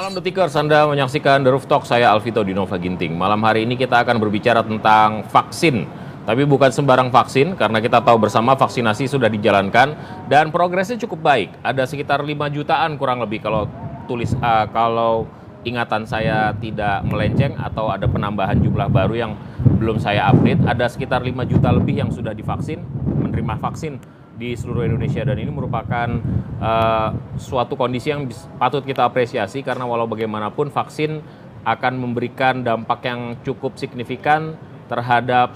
Malam Detikers, Anda menyaksikan The Roof Talk, saya Alvito Dinova Ginting. Malam hari ini kita akan berbicara tentang vaksin. Tapi bukan sembarang vaksin, karena kita tahu bersama vaksinasi sudah dijalankan dan progresnya cukup baik. Ada sekitar 5 jutaan kurang lebih kalau ingatan saya tidak melenceng atau ada penambahan jumlah baru yang belum saya update. Ada sekitar 5 juta lebih yang sudah divaksin, menerima vaksin di seluruh Indonesia, dan ini merupakan suatu kondisi yang patut kita apresiasi karena walau bagaimanapun vaksin akan memberikan dampak yang cukup signifikan terhadap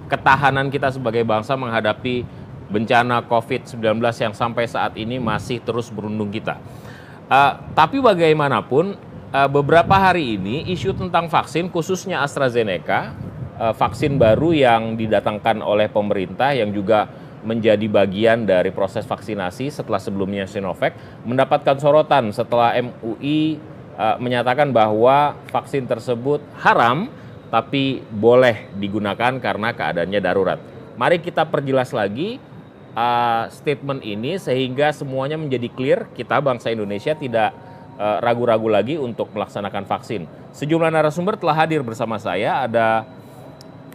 ketahanan kita sebagai bangsa menghadapi bencana COVID-19 yang sampai saat ini masih terus berundung kita. Tapi bagaimanapun beberapa hari ini isu tentang vaksin khususnya AstraZeneca, vaksin baru yang didatangkan oleh pemerintah yang juga menjadi bagian dari proses vaksinasi setelah sebelumnya Sinovac, mendapatkan sorotan setelah MUI menyatakan bahwa vaksin tersebut haram tapi boleh digunakan karena keadaannya darurat. Mari kita perjelas lagi statement ini sehingga semuanya menjadi clear, kita bangsa Indonesia tidak ragu-ragu lagi untuk melaksanakan vaksin. Sejumlah narasumber telah hadir bersama saya, ada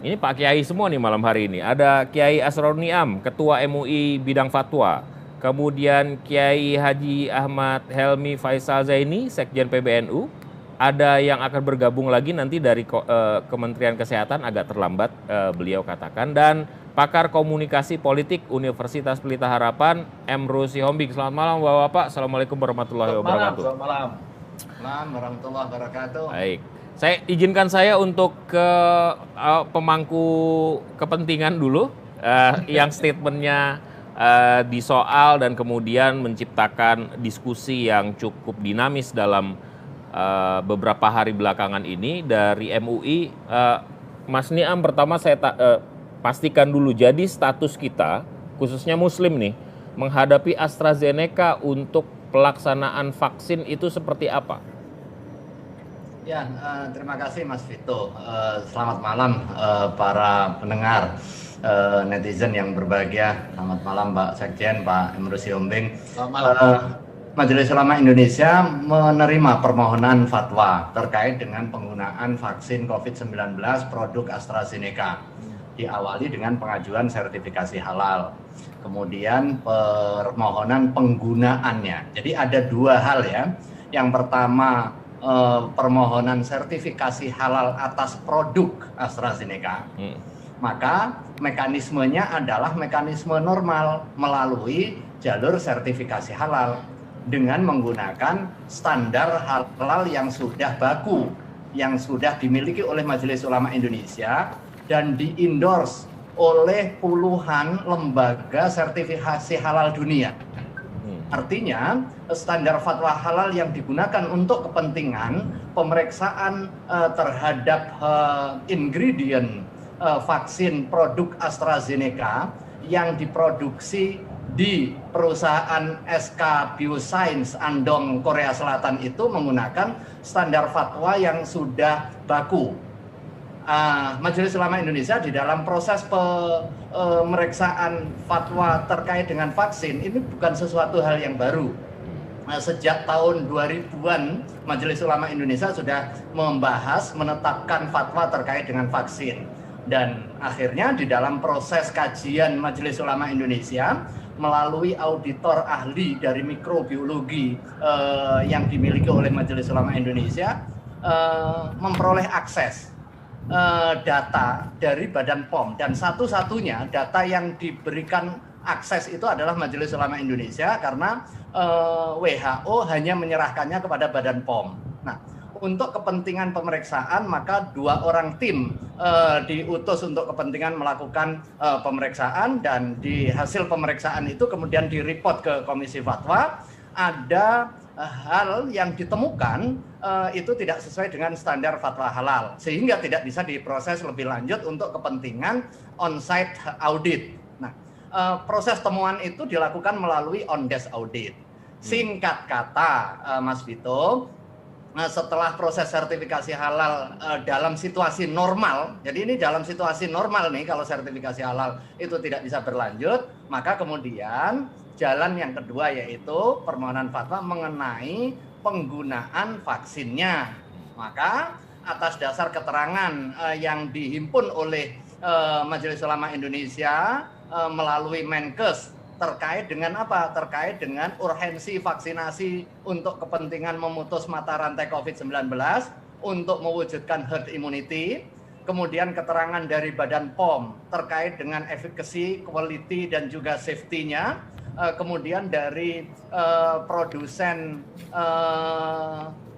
ini Pak Kiai semua nih malam hari ini. Ada Kiai Asrorun Niam, Ketua MUI Bidang Fatwa. Kemudian Kiai Haji Ahmad Helmi Faisal Zaini, Sekjen PBNU. Ada yang akan bergabung lagi nanti dari Kementerian Kesehatan, agak terlambat beliau katakan. Dan pakar komunikasi politik Universitas Pelita Harapan, Emru Sihombing. Selamat malam Bapak-Bapak. Assalamualaikum warahmatullahi wabarakatuh. Selamat malam. Selamat warahmatullahi wabarakatuh. Baik. Izinkan saya untuk ke pemangku kepentingan dulu yang statementnya disoal dan kemudian menciptakan diskusi yang cukup dinamis dalam beberapa hari belakangan ini dari MUI. Mas Niam, pertama saya pastikan dulu, jadi status kita khususnya Muslim nih menghadapi AstraZeneca untuk pelaksanaan vaksin itu seperti apa? Ya, terima kasih Mas Vito. Selamat malam para pendengar, netizen yang berbahagia. Selamat malam Pak Sekjen, Pak Emru Sihombing. Selamat malam. Majelis Ulama Indonesia menerima permohonan fatwa terkait dengan penggunaan vaksin COVID-19 produk AstraZeneca. Diawali dengan pengajuan sertifikasi halal. Kemudian permohonan penggunaannya. Jadi ada dua hal ya. Yang pertama, permohonan sertifikasi halal atas produk AstraZeneca, maka mekanismenya adalah mekanisme normal melalui jalur sertifikasi halal dengan menggunakan standar halal yang sudah baku, yang sudah dimiliki oleh Majelis Ulama Indonesia dan di-endorse oleh puluhan lembaga sertifikasi halal dunia. Artinya standar fatwa halal yang digunakan untuk kepentingan pemeriksaan terhadap ingredient vaksin produk AstraZeneca yang diproduksi di perusahaan SK Bioscience Andong Korea Selatan itu menggunakan standar fatwa yang sudah baku. Majelis Ulama Indonesia di dalam proses pemeriksaan fatwa terkait dengan vaksin ini bukan sesuatu hal yang baru. Sejak tahun 2000-an Majelis Ulama Indonesia sudah membahas menetapkan fatwa terkait dengan vaksin, dan akhirnya di dalam proses kajian Majelis Ulama Indonesia melalui auditor ahli dari mikrobiologi yang dimiliki oleh Majelis Ulama Indonesia memperoleh akses data dari Badan POM, dan satu-satunya data yang diberikan akses itu adalah Majelis Ulama Indonesia karena WHO hanya menyerahkannya kepada Badan POM. Nah, untuk kepentingan pemeriksaan maka 2 orang tim diutus untuk kepentingan melakukan pemeriksaan, dan di hasil pemeriksaan itu kemudian direport ke Komisi Fatwa. Ada hal yang ditemukan itu tidak sesuai dengan standar fatwa halal sehingga tidak bisa diproses lebih lanjut untuk kepentingan on-site audit. Nah, proses temuan itu dilakukan melalui on-desk audit. Singkat kata, Mas Vito, setelah proses sertifikasi halal dalam situasi normal, jadi ini dalam situasi normal nih, kalau sertifikasi halal itu tidak bisa berlanjut, maka kemudian jalan yang kedua yaitu permohonan fatwa mengenai penggunaan vaksinnya. Maka atas dasar keterangan yang dihimpun oleh Majelis Ulama Indonesia melalui Menkes terkait dengan apa? Terkait dengan urgensi vaksinasi untuk kepentingan memutus mata rantai COVID-19 untuk mewujudkan herd immunity. Kemudian keterangan dari Badan POM terkait dengan efficacy, quality, dan juga safety-nya. Kemudian dari produsen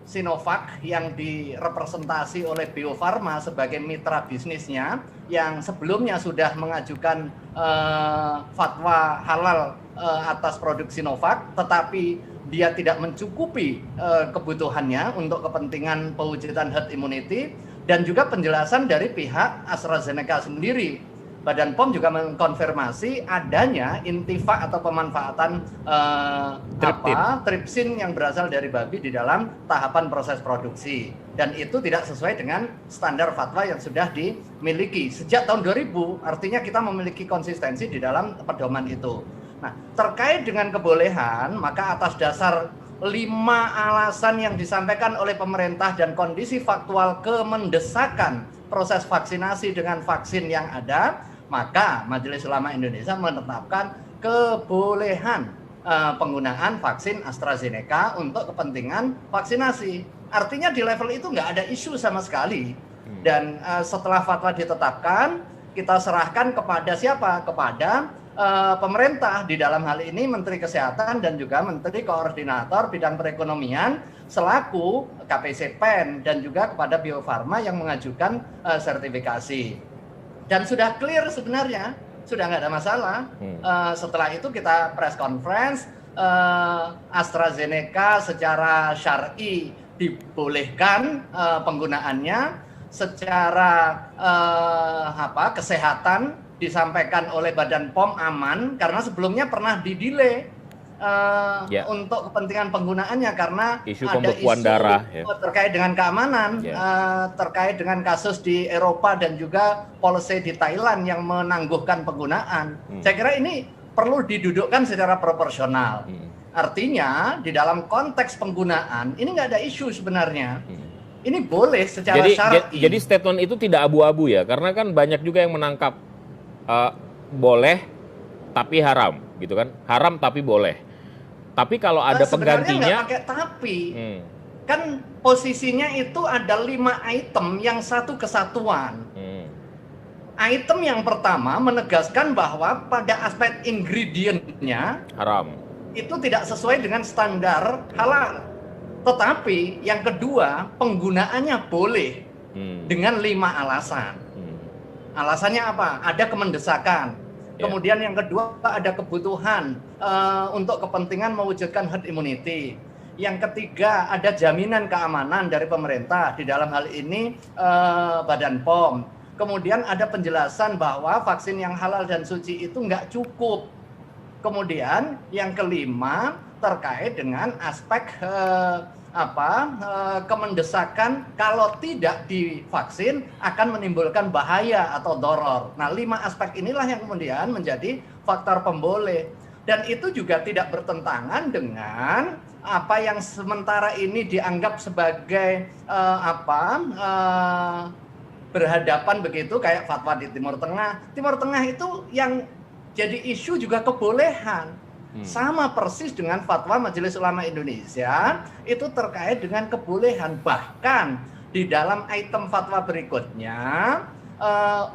Sinovac yang direpresentasi oleh Bio Farma sebagai mitra bisnisnya yang sebelumnya sudah mengajukan fatwa halal atas produk Sinovac, tetapi dia tidak mencukupi kebutuhannya untuk kepentingan pewujudan herd immunity. Dan juga penjelasan dari pihak AstraZeneca sendiri. Badan POM juga mengkonfirmasi adanya intifak atau pemanfaatan tripsin yang berasal dari babi di dalam tahapan proses produksi. Dan itu tidak sesuai dengan standar fatwa yang sudah dimiliki sejak tahun 2000. Artinya kita memiliki konsistensi di dalam pedoman itu. Nah, terkait dengan kebolehan, maka atas dasar 5 alasan yang disampaikan oleh pemerintah dan kondisi faktual kemendesakan proses vaksinasi dengan vaksin yang ada, maka Majelis Ulama Indonesia menetapkan kebolehan penggunaan vaksin AstraZeneca untuk kepentingan vaksinasi. Artinya di level itu nggak ada isu sama sekali. Dan setelah fatwa ditetapkan, kita serahkan kepada siapa? Kepada pemerintah, di dalam hal ini Menteri Kesehatan dan juga Menteri Koordinator Bidang Perekonomian selaku KPCPEN dan juga kepada Bio Farma yang mengajukan sertifikasi. Dan sudah clear sebenarnya, sudah nggak ada masalah. Setelah itu kita press conference, AstraZeneca secara syar'i dibolehkan penggunaannya, secara kesehatan disampaikan oleh Badan POM aman, karena sebelumnya pernah didelay untuk kepentingan penggunaannya karena isu ada pembekuan isu darah terkait dengan keamanan, terkait dengan kasus di Eropa dan juga policy di Thailand yang menangguhkan penggunaan. Saya kira ini perlu didudukkan secara proporsional. Artinya di dalam konteks penggunaan ini nggak ada isu sebenarnya. Ini boleh secara syar'i. Jadi statement itu tidak abu-abu ya, karena kan banyak juga yang menangkap boleh tapi haram, gitu kan? Haram tapi boleh. Tapi kalau ada penggantinya, nggak pakai tapi. Kan posisinya itu ada 5 item yang satu kesatuan. Item yang pertama menegaskan bahwa pada aspek ingredient-nya haram. Itu tidak sesuai dengan standar halal. Tetapi yang kedua, penggunaannya boleh dengan 5 alasan. Alasannya apa? Ada kemendesakan. Kemudian yang kedua ada kebutuhan untuk kepentingan mewujudkan herd immunity. Yang ketiga ada jaminan keamanan dari pemerintah, di dalam hal ini Badan POM. Kemudian ada penjelasan bahwa vaksin yang halal dan suci itu nggak cukup. Kemudian yang kelima terkait dengan aspek kemendesakan kalau tidak divaksin akan menimbulkan bahaya atau doror. Nah, 5 aspek inilah yang kemudian menjadi faktor pemboleh. Dan itu juga tidak bertentangan dengan apa yang sementara ini dianggap sebagai berhadapan begitu kayak fatwa di Timur Tengah. Timur Tengah itu yang jadi isu juga kebolehan. Sama persis dengan fatwa Majelis Ulama Indonesia itu terkait dengan kebolehan. Bahkan di dalam item fatwa berikutnya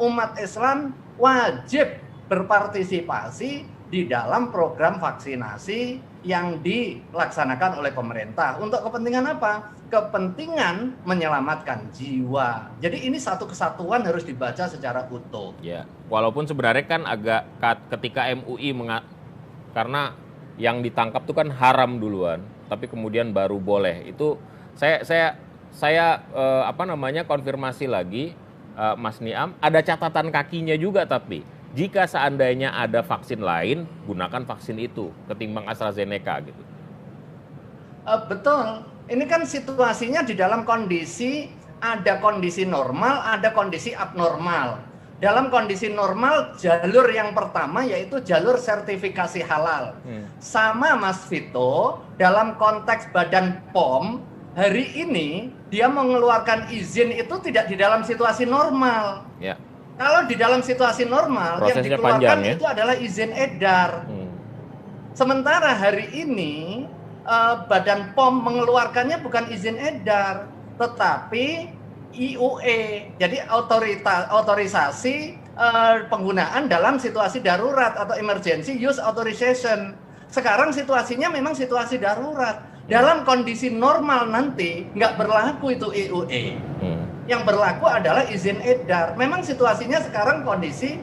umat Islam wajib berpartisipasi di dalam program vaksinasi yang dilaksanakan oleh pemerintah. Untuk kepentingan apa? Kepentingan menyelamatkan jiwa. Jadi ini satu kesatuan harus dibaca secara utuh. Ya, walaupun sebenarnya kan agak ketika MUI karena yang ditangkap itu kan haram duluan, tapi kemudian baru boleh. Itu saya konfirmasi lagi, Mas Niam, ada catatan kakinya juga. Tapi jika seandainya ada vaksin lain, gunakan vaksin itu ketimbang AstraZeneca gitu. Betul. Ini kan situasinya di dalam kondisi, ada kondisi normal, ada kondisi abnormal. Dalam kondisi normal, jalur yang pertama yaitu jalur sertifikasi halal. Sama Mas Vito, dalam konteks Badan POM, hari ini dia mengeluarkan izin itu tidak di dalam situasi normal. Ya. Kalau di dalam situasi normal, Prosesnya yang dikeluarkan panjang, ya? itu adalah izin edar. Sementara hari ini, Badan POM mengeluarkannya bukan izin edar, tetapi IUE, jadi otorisasi penggunaan dalam situasi darurat atau emergency use authorization. Sekarang situasinya memang situasi darurat. Dalam kondisi normal nanti nggak berlaku itu IUE. Yang berlaku adalah izin edar. Memang situasinya sekarang kondisi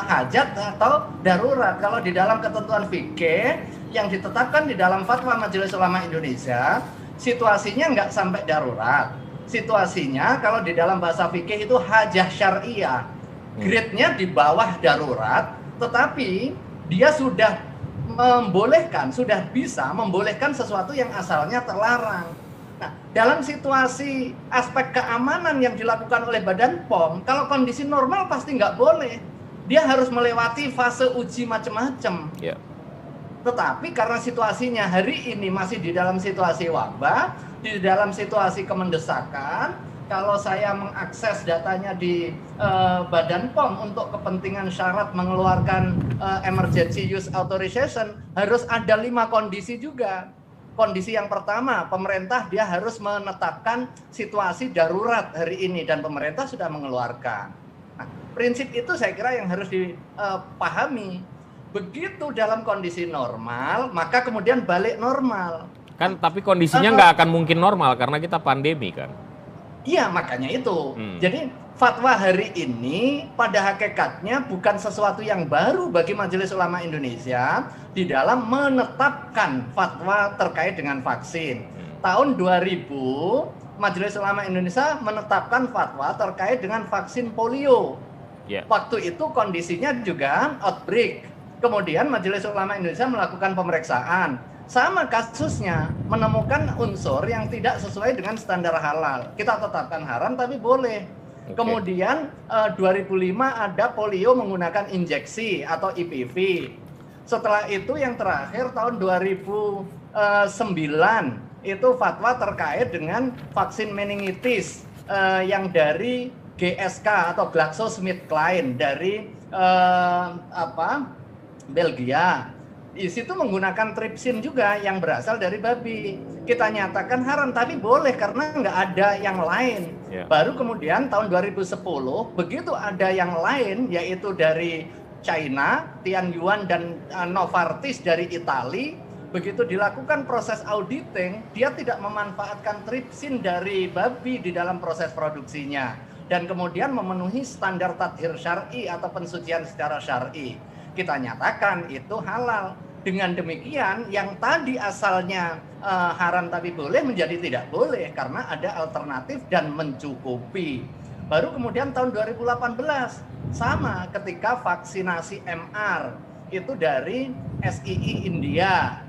hajat atau darurat. Kalau di dalam ketentuan fikih yang ditetapkan di dalam Fatwa Majelis Ulama Indonesia, situasinya nggak sampai darurat. Situasinya kalau di dalam bahasa fikih itu hajah syariah, grade-nya di bawah darurat, tetapi dia sudah bisa membolehkan sesuatu yang asalnya terlarang. Nah, dalam situasi aspek keamanan yang dilakukan oleh Badan POM, kalau kondisi normal pasti nggak boleh. Dia harus melewati fase uji macam-macam. Ya. Tetapi karena situasinya hari ini masih di dalam situasi wabah, di dalam situasi kemendesakan, kalau saya mengakses datanya di Badan POM untuk kepentingan syarat mengeluarkan emergency use authorization, harus ada 5 kondisi juga. Kondisi yang pertama, pemerintah dia harus menetapkan situasi darurat hari ini dan pemerintah sudah mengeluarkan. Nah, prinsip itu saya kira yang harus dipahami. Begitu dalam kondisi normal, maka kemudian balik normal. Kan tapi kondisinya nggak akan mungkin normal karena kita pandemi kan. Iya, makanya itu. Jadi fatwa hari ini pada hakikatnya bukan sesuatu yang baru bagi Majelis Ulama Indonesia di dalam menetapkan fatwa terkait dengan vaksin. Tahun 2000, Majelis Ulama Indonesia menetapkan fatwa terkait dengan vaksin polio. Yeah. Waktu itu kondisinya juga outbreak. Kemudian Majelis Ulama Indonesia melakukan pemeriksaan. Sama kasusnya, menemukan unsur yang tidak sesuai dengan standar halal. Kita tetapkan haram tapi boleh. Okay. Kemudian 2005 ada polio menggunakan injeksi atau IPV. Setelah itu yang terakhir tahun 2009 itu fatwa terkait dengan vaksin meningitis yang dari GSK atau GlaxoSmithKline dari Belgia. Di situ menggunakan tripsin juga yang berasal dari babi. Kita nyatakan haram tapi boleh karena nggak ada yang lain. Yeah. Baru kemudian tahun 2010 begitu ada yang lain yaitu dari China, Tianyuan dan Novartis dari Italia. Begitu dilakukan proses auditing, dia tidak memanfaatkan tripsin dari babi di dalam proses produksinya dan kemudian memenuhi standar tathir syar'i atau pensucian secara syar'i. Kita nyatakan itu halal. Dengan demikian yang tadi asalnya haram tapi boleh menjadi tidak boleh karena ada alternatif dan mencukupi. Baru kemudian tahun 2018 sama ketika vaksinasi MR itu dari SII India,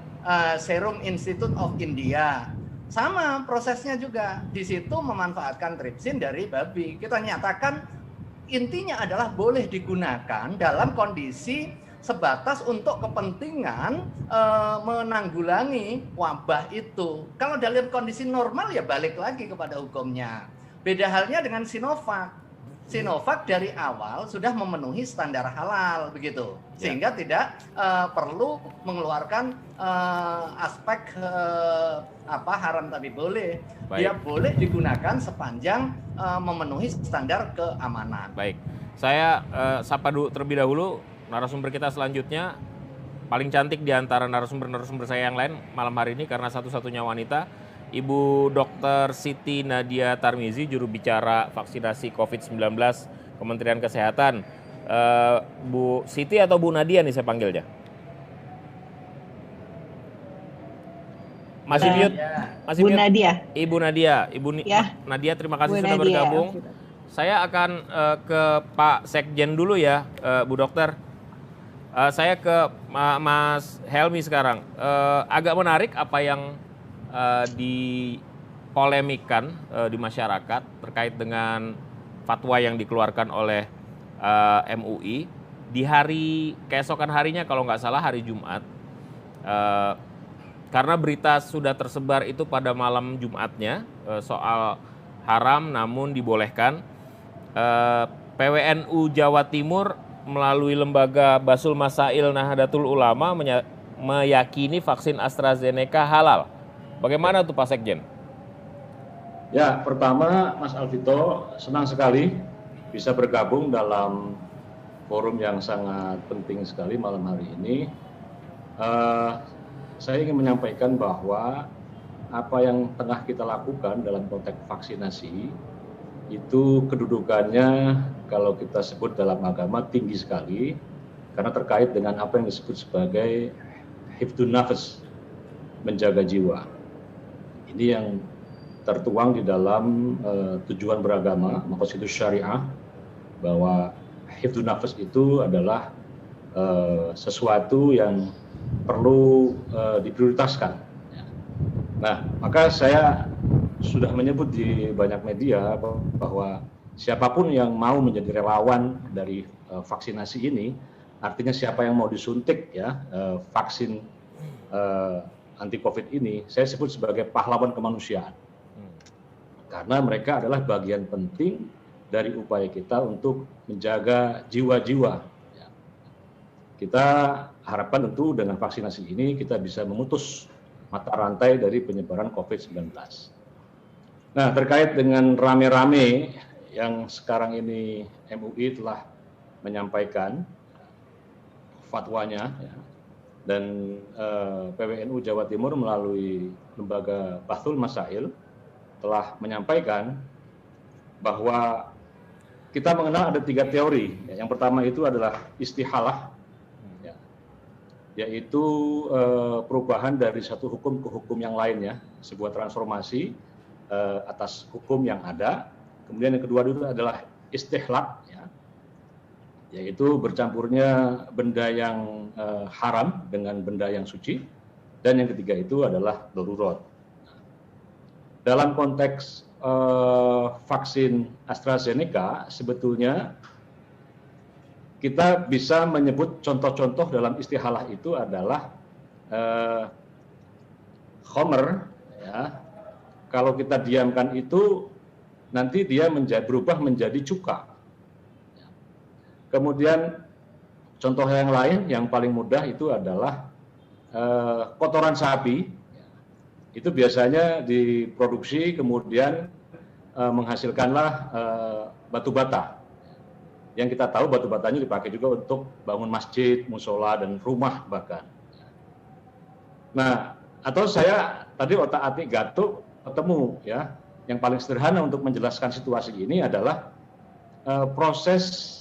Serum Institute of India. Sama prosesnya juga. Di situ memanfaatkan tripsin dari babi. Kita nyatakan intinya adalah boleh digunakan dalam kondisi sebatas untuk kepentingan menanggulangi wabah itu. Kalau dalam kondisi normal ya balik lagi kepada hukumnya. Beda halnya dengan Sinovac. Sinovac dari awal sudah memenuhi standar halal begitu, sehingga tidak perlu mengeluarkan aspek haram tapi boleh. Baik. Dia boleh digunakan sepanjang memenuhi standar keamanan. Baik, saya sapa dulu terlebih dahulu narasumber kita selanjutnya, paling cantik di antara narasumber saya yang lain malam hari ini karena satu-satunya wanita, Ibu Dr. Siti Nadia Tarmizi, juru bicara vaksinasi COVID-19 Kementerian Kesehatan. Bu Siti atau Bu Nadia nih saya panggilnya? Masih mute? Masih Bu mute? Nadia. Ibu Nadia, ya. Nadia terima kasih Bu sudah Nadia, bergabung. Saya akan ke Pak Sekjen dulu ya, Bu Dokter. Saya ke Mas Helmi sekarang. Agak menarik apa yang dipolemikan di masyarakat terkait dengan fatwa yang dikeluarkan oleh MUI di hari keesokan harinya kalau nggak salah hari Jumat, karena berita sudah tersebar itu pada malam Jumatnya soal haram namun dibolehkan. PWNU Jawa Timur melalui lembaga Basul Masail Nahdlatul Ulama meyakini vaksin AstraZeneca halal. Bagaimana tuh Pak Sekjen? Ya, pertama Mas Alvito, senang sekali bisa bergabung dalam forum yang sangat penting sekali malam hari ini. Saya ingin menyampaikan bahwa apa yang tengah kita lakukan dalam konteks vaksinasi itu kedudukannya kalau kita sebut dalam agama tinggi sekali karena terkait dengan apa yang disebut sebagai hifdun nafas, menjaga jiwa. Ini yang tertuang di dalam tujuan beragama, maqasidus syariah, bahwa hifdun nafas itu adalah sesuatu yang perlu diprioritaskan. Nah, maka saya sudah menyebut di banyak media bahwa siapapun yang mau menjadi relawan dari vaksinasi ini, artinya siapa yang mau disuntik ya vaksin anti COVID ini, saya sebut sebagai pahlawan kemanusiaan. Karena mereka adalah bagian penting dari upaya kita untuk menjaga jiwa-jiwa. Kita harapkan tentu dengan vaksinasi ini kita bisa memutus mata rantai dari penyebaran COVID-19. Nah, terkait dengan rame-rame yang sekarang ini MUI telah menyampaikan fatwanya ya, dan PWNU Jawa Timur melalui lembaga Basul Masail telah menyampaikan bahwa kita mengenal ada 3 teori. Yang pertama itu adalah istihalah, ya, yaitu perubahan dari satu hukum ke hukum yang lainnya, sebuah transformasi atas hukum yang ada. Kemudian yang kedua itu adalah istihlak, ya, yaitu bercampurnya benda yang haram dengan benda yang suci. Dan yang ketiga itu adalah darurat. Dalam konteks vaksin AstraZeneca, sebetulnya kita bisa menyebut contoh-contoh dalam istihalah itu adalah khomer, ya. Kalau kita diamkan itu, nanti dia berubah menjadi cuka. Kemudian contoh yang lain yang paling mudah itu adalah kotoran sapi. Itu biasanya diproduksi kemudian menghasilkanlah batu bata. Yang kita tahu batu batanya dipakai juga untuk bangun masjid, musola, dan rumah bahkan. Nah, atau saya tadi otak-atik gatuk ketemu ya, yang paling sederhana untuk menjelaskan situasi ini adalah proses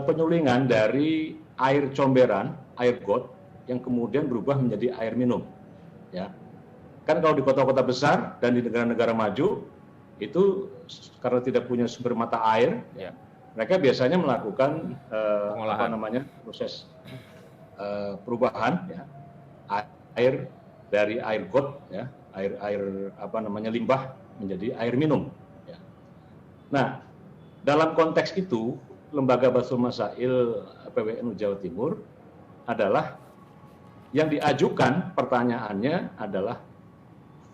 penyulingan dari air comberan, air got yang kemudian berubah menjadi air minum. Ya, kan kalau di kota-kota besar dan di negara-negara maju itu karena tidak punya sumber mata air, ya, mereka biasanya melakukan proses perubahan ya, air dari air got ya, air limbah menjadi air minum. Ya. Nah, dalam konteks itu, Lembaga Basul Masail PWNU Jawa Timur adalah yang diajukan pertanyaannya adalah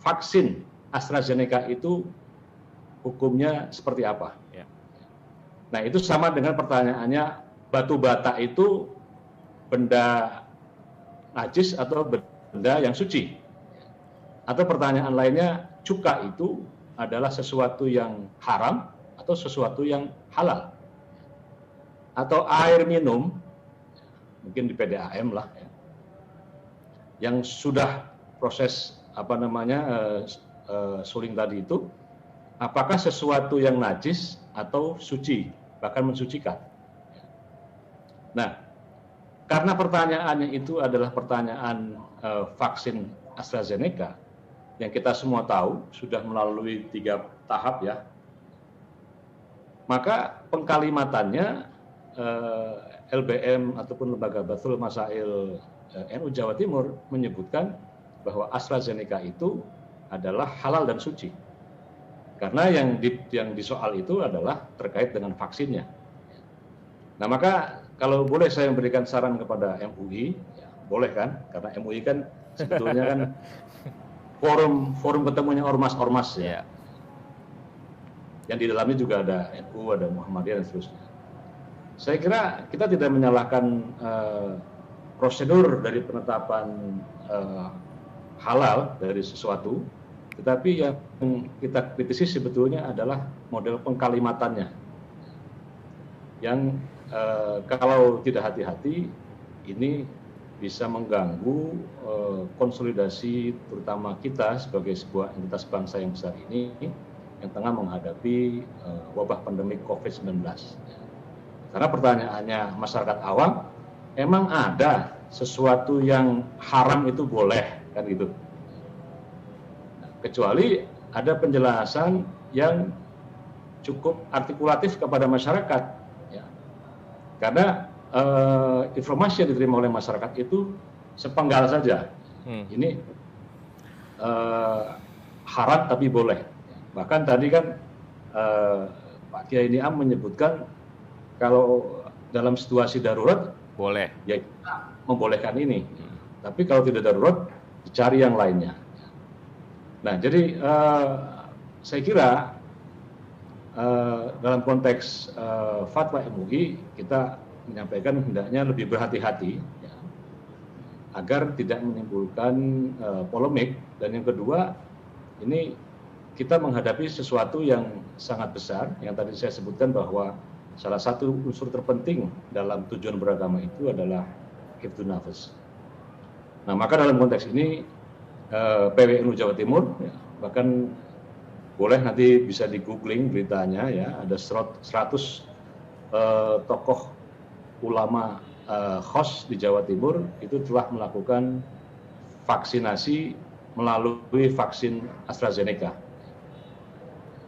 vaksin AstraZeneca itu hukumnya seperti apa? Ya. Nah, itu sama dengan pertanyaannya batu bata itu benda najis atau benda yang suci? Atau pertanyaan lainnya, cuka itu adalah sesuatu yang haram atau sesuatu yang halal? Atau air minum, mungkin di PDAM lah, ya, yang sudah proses suling tadi itu, apakah sesuatu yang najis atau suci, bahkan mensucikan? Nah, karena pertanyaannya itu adalah pertanyaan vaksin AstraZeneca, yang kita semua tahu sudah melalui 3 tahap ya, maka pengkalimatannya LBM ataupun Lembaga Basul Masail NU Jawa Timur menyebutkan bahwa AstraZeneca itu adalah halal dan suci. Karena yang disoal itu adalah terkait dengan vaksinnya. Nah, maka kalau boleh saya memberikan saran kepada MUI, ya, boleh kan? Karena MUI kan sebetulnya kan forum ketemunya ormas-ormas ya. Ya. Yang di dalamnya juga ada NU, ada Muhammadiyah dan seterusnya. Saya kira kita tidak menyalahkan prosedur dari penetapan halal dari sesuatu, tetapi yang kita kritisi sebetulnya adalah model pengkalimatannya, yang kalau tidak hati-hati ini bisa mengganggu konsolidasi terutama kita sebagai sebuah entitas bangsa yang besar ini yang tengah menghadapi wabah pandemi COVID-19. Karena pertanyaannya masyarakat awam, emang ada sesuatu yang haram itu boleh kan gitu? Kecuali ada penjelasan yang cukup artikulatif kepada masyarakat, ya. Karena informasi yang diterima oleh masyarakat itu sepenggal saja. Ini haram tapi boleh. Bahkan tadi kan Pak Kiai Niam menyebutkan kalau dalam situasi darurat Boleh. ya kita membolehkan ini. Tapi kalau tidak darurat dicari yang lainnya. Nah, jadi saya kira dalam konteks fatwa MUI kita menyampaikan hendaknya lebih berhati-hati ya, agar tidak menimbulkan polemik. Dan yang kedua, ini kita menghadapi sesuatu yang sangat besar yang tadi saya sebutkan bahwa salah satu unsur terpenting dalam tujuan beragama itu adalah hifdzun nafas. Nah, maka dalam konteks ini PWNU Jawa Timur ya, bahkan boleh nanti bisa di googling beritanya ya, ada 100 tokoh ulama khos di Jawa Timur itu telah melakukan vaksinasi melalui vaksin AstraZeneca.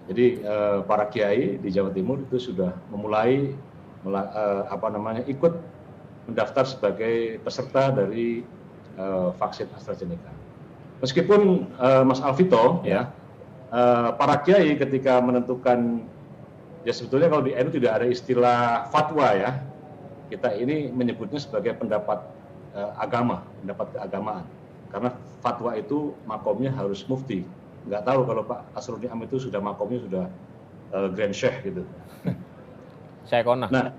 Jadi para kiai di Jawa Timur itu sudah memulai ikut mendaftar sebagai peserta dari vaksin AstraZeneca. Meskipun Mas Alvito ya, para kiai ketika menentukan, ya sebetulnya kalau di NU tidak ada istilah fatwa ya, kita ini menyebutnya sebagai pendapat agama, pendapat keagamaan. Karena fatwa itu makomnya harus mufti. Nggak tahu kalau Pak Asrul Niam itu sudah makomnya sudah Grand Sheikh gitu. Saya konah. Nah,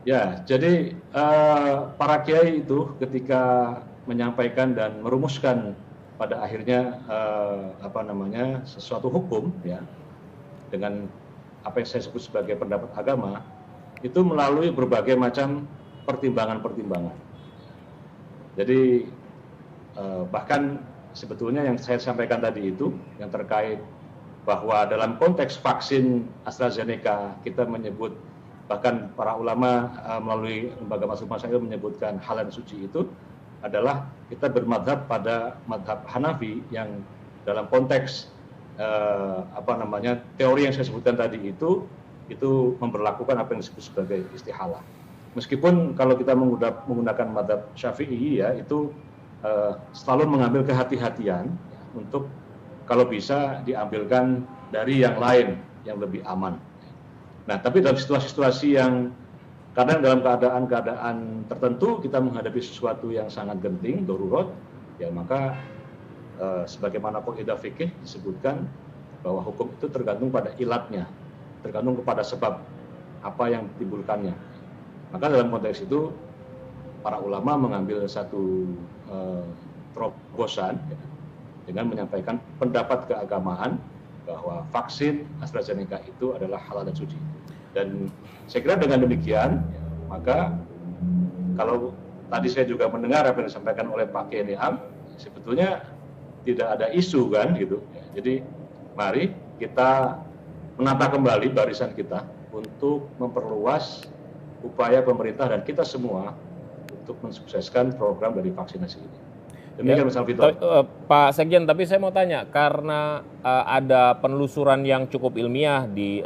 ya jadi para kiai itu ketika menyampaikan dan merumuskan pada akhirnya sesuatu hukum ya dengan apa yang saya sebut sebagai pendapat agama itu melalui berbagai macam pertimbangan-pertimbangan. Jadi bahkan sebetulnya yang saya sampaikan tadi itu yang terkait bahwa dalam konteks vaksin AstraZeneca kita menyebut, bahkan para ulama melalui lembaga masyarakat menyebutkan halal suci itu adalah kita bermadhab pada madhab Hanafi yang dalam konteks teori yang saya sebutkan tadi itu memberlakukan apa yang disebut sebagai istihalah. Meskipun kalau kita menggunakan madhab Syafi'i ya itu selalu mengambil kehati-hatian ya, untuk kalau bisa diambilkan dari yang lain yang lebih aman. Nah, tapi dalam situasi-situasi yang kadang dalam keadaan tertentu kita menghadapi sesuatu yang sangat genting, darurat, ya maka sebagaimana kaidah fikih disebutkan bahwa hukum itu tergantung pada ilatnya, tergantung kepada sebab apa yang ditimbulkannya. Maka dalam konteks itu para ulama mengambil satu terobosan ya, dengan menyampaikan pendapat keagamaan bahwa vaksin AstraZeneca itu adalah halal dan suci. Dan saya kira dengan demikian, ya, maka kalau tadi saya juga mendengar apa yang disampaikan oleh Pak Kiai Niam, sebetulnya tidak ada isu kan gitu. Ya, jadi mari kita menata kembali barisan kita untuk memperluas upaya pemerintah dan kita semua untuk mensukseskan program dari vaksinasi ini. Demikian Mas Alvito. Pak Sekjen, tapi saya mau tanya, karena ada penelusuran yang cukup ilmiah di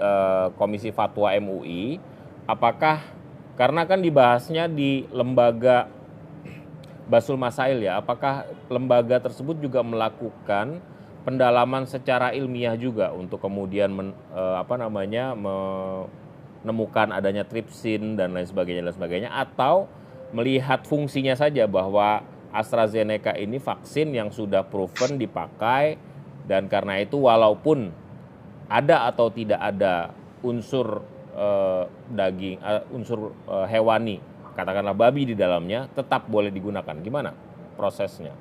Komisi Fatwa MUI, apakah karena kan dibahasnya di lembaga Basul Masail ya, apakah lembaga tersebut juga melakukan pendalaman secara ilmiah juga untuk kemudian menemukan adanya tripsin dan lain sebagainya, atau melihat fungsinya saja bahwa AstraZeneca ini vaksin yang sudah proven dipakai, dan karena itu walaupun ada atau tidak ada unsur unsur hewani, katakanlah babi di dalamnya, tetap boleh digunakan. Gimana prosesnya?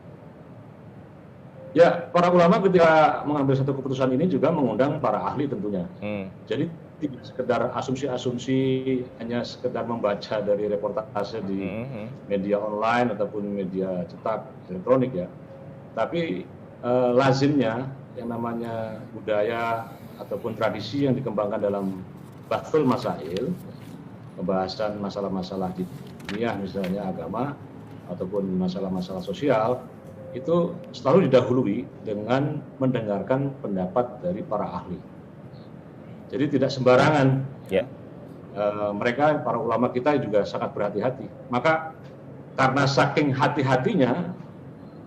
Ya, para ulama ketika mengambil satu keputusan ini juga mengundang para ahli tentunya. Jadi tidak sekedar asumsi-asumsi, hanya sekedar membaca dari reportase di media online ataupun media cetak elektronik ya. Tapi lazimnya yang namanya budaya ataupun tradisi yang dikembangkan dalam Bahthul Masail, pembahasan masalah-masalah di dunia misalnya agama ataupun masalah-masalah sosial, itu selalu didahului dengan mendengarkan pendapat dari para ahli. Jadi tidak sembarangan. Mereka, para ulama kita juga sangat berhati-hati. Maka karena saking hati-hatinya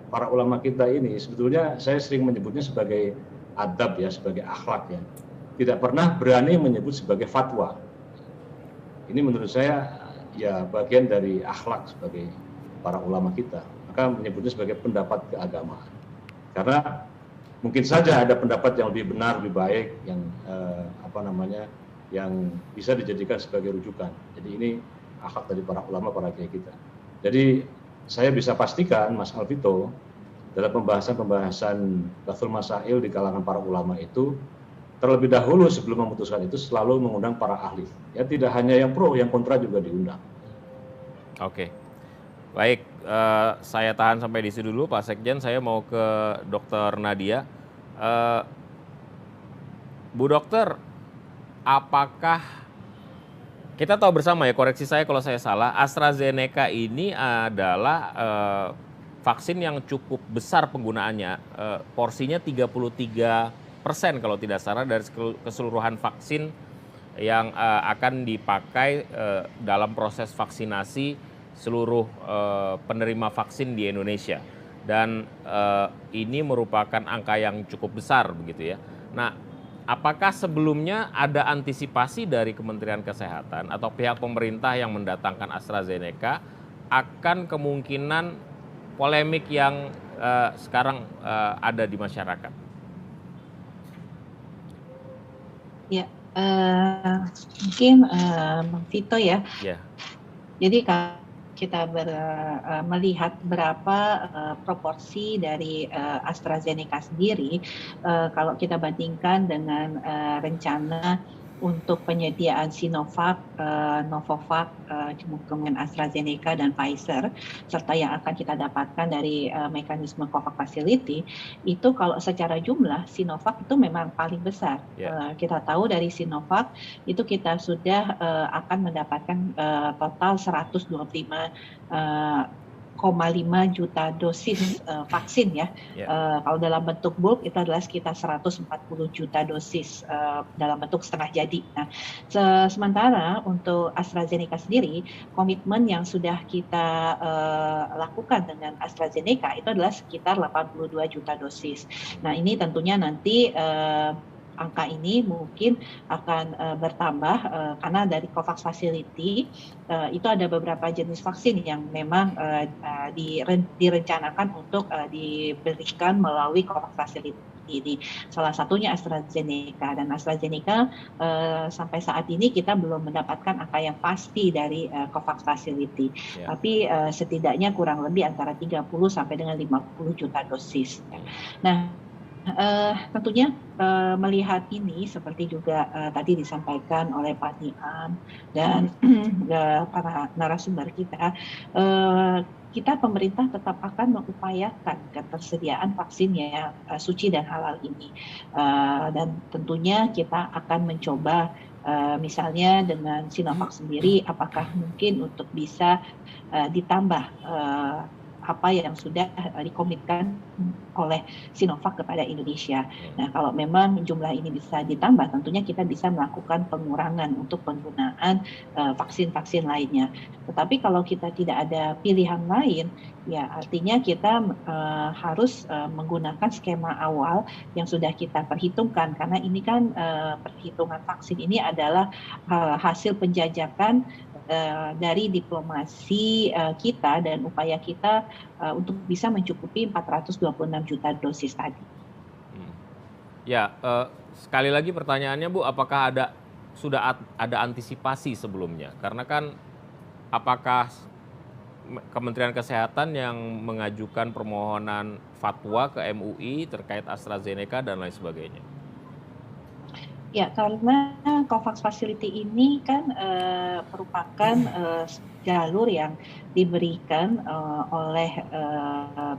para ulama kita ini, sebetulnya saya sering menyebutnya sebagai adab ya, sebagai akhlak ya. Tidak pernah berani menyebut sebagai fatwa. Ini menurut saya ya bagian dari akhlak sebagai para ulama kita. Maka menyebutnya sebagai pendapat keagamaan. Karena mungkin saja ada pendapat yang lebih benar, lebih baik, yang yang bisa dijadikan sebagai rujukan. Jadi ini akhlak dari para ulama, para kiai kita. Jadi saya bisa pastikan, Mas Alvito, dalam pembahasan Bahthul Masail di kalangan para ulama itu, terlebih dahulu sebelum memutuskan itu selalu mengundang para ahli. Ya, tidak hanya yang pro, yang kontra juga diundang. Oke, baik. Saya tahan sampai di sini dulu, Pak Sekjen. Saya mau ke Dr. Nadia. Bu Dokter, apakah kita tahu bersama ya, koreksi saya kalau saya salah, AstraZeneca ini adalah vaksin yang cukup besar penggunaannya, porsinya 33% kalau tidak salah dari keseluruhan vaksin yang akan dipakai dalam proses vaksinasi seluruh penerima vaksin di Indonesia. Dan ini merupakan angka yang cukup besar begitu ya. Nah, apakah sebelumnya ada antisipasi dari Kementerian Kesehatan atau pihak pemerintah yang mendatangkan AstraZeneca akan kemungkinan polemik yang sekarang ada di masyarakat? Ya, mungkin Bang Vito ya. Jadi kalau kita melihat berapa proporsi dari AstraZeneca sendiri, kalau kita bandingkan dengan rencana untuk penyediaan Sinovac, Novavax, kemudian AstraZeneca dan Pfizer, serta yang akan kita dapatkan dari mekanisme COVAX Facility, itu kalau secara jumlah Sinovac itu memang paling besar. Kita tahu dari Sinovac itu kita sudah akan mendapatkan total 125,5 juta dosis vaksin ya. Kalau dalam bentuk bulk itu adalah sekitar 140 juta dosis dalam bentuk setengah jadi. Nah, sementara untuk AstraZeneca sendiri, komitmen yang sudah kita lakukan dengan AstraZeneca itu adalah sekitar 82 juta dosis. Nah, ini tentunya nanti angka ini mungkin akan bertambah karena dari COVAX Facility itu ada beberapa jenis vaksin yang memang direncanakan untuk diberikan melalui COVAX Facility ini. Salah satunya AstraZeneca, dan AstraZeneca sampai saat ini kita belum mendapatkan angka yang pasti dari COVAX Facility. Tapi setidaknya kurang lebih antara 30 sampai dengan 50 juta dosis. Nah, tentunya melihat ini seperti juga tadi disampaikan oleh Pak Niam dan para narasumber kita, kita pemerintah tetap akan mengupayakan ketersediaan vaksin yang suci dan halal ini, dan tentunya kita akan mencoba misalnya dengan Sinovac sendiri, apakah mungkin untuk bisa ditambah apa yang sudah dikomitkan oleh Sinovac kepada Indonesia. Nah, kalau memang jumlah ini bisa ditambah, tentunya kita bisa melakukan pengurangan untuk penggunaan vaksin-vaksin lainnya. Tetapi kalau kita tidak ada pilihan lain, ya artinya kita harus menggunakan skema awal yang sudah kita perhitungkan, karena ini kan perhitungan vaksin ini adalah hasil penjajakan dari diplomasi kita dan upaya kita untuk bisa mencukupi 426 juta dosis tadi. Ya, sekali lagi pertanyaannya Bu, apakah sudah ada antisipasi sebelumnya? Karena kan apakah Kementerian Kesehatan yang mengajukan permohonan fatwa ke MUI terkait AstraZeneca dan lain sebagainya? Ya, karena COVAX Facility ini kan merupakan jalur yang diberikan oleh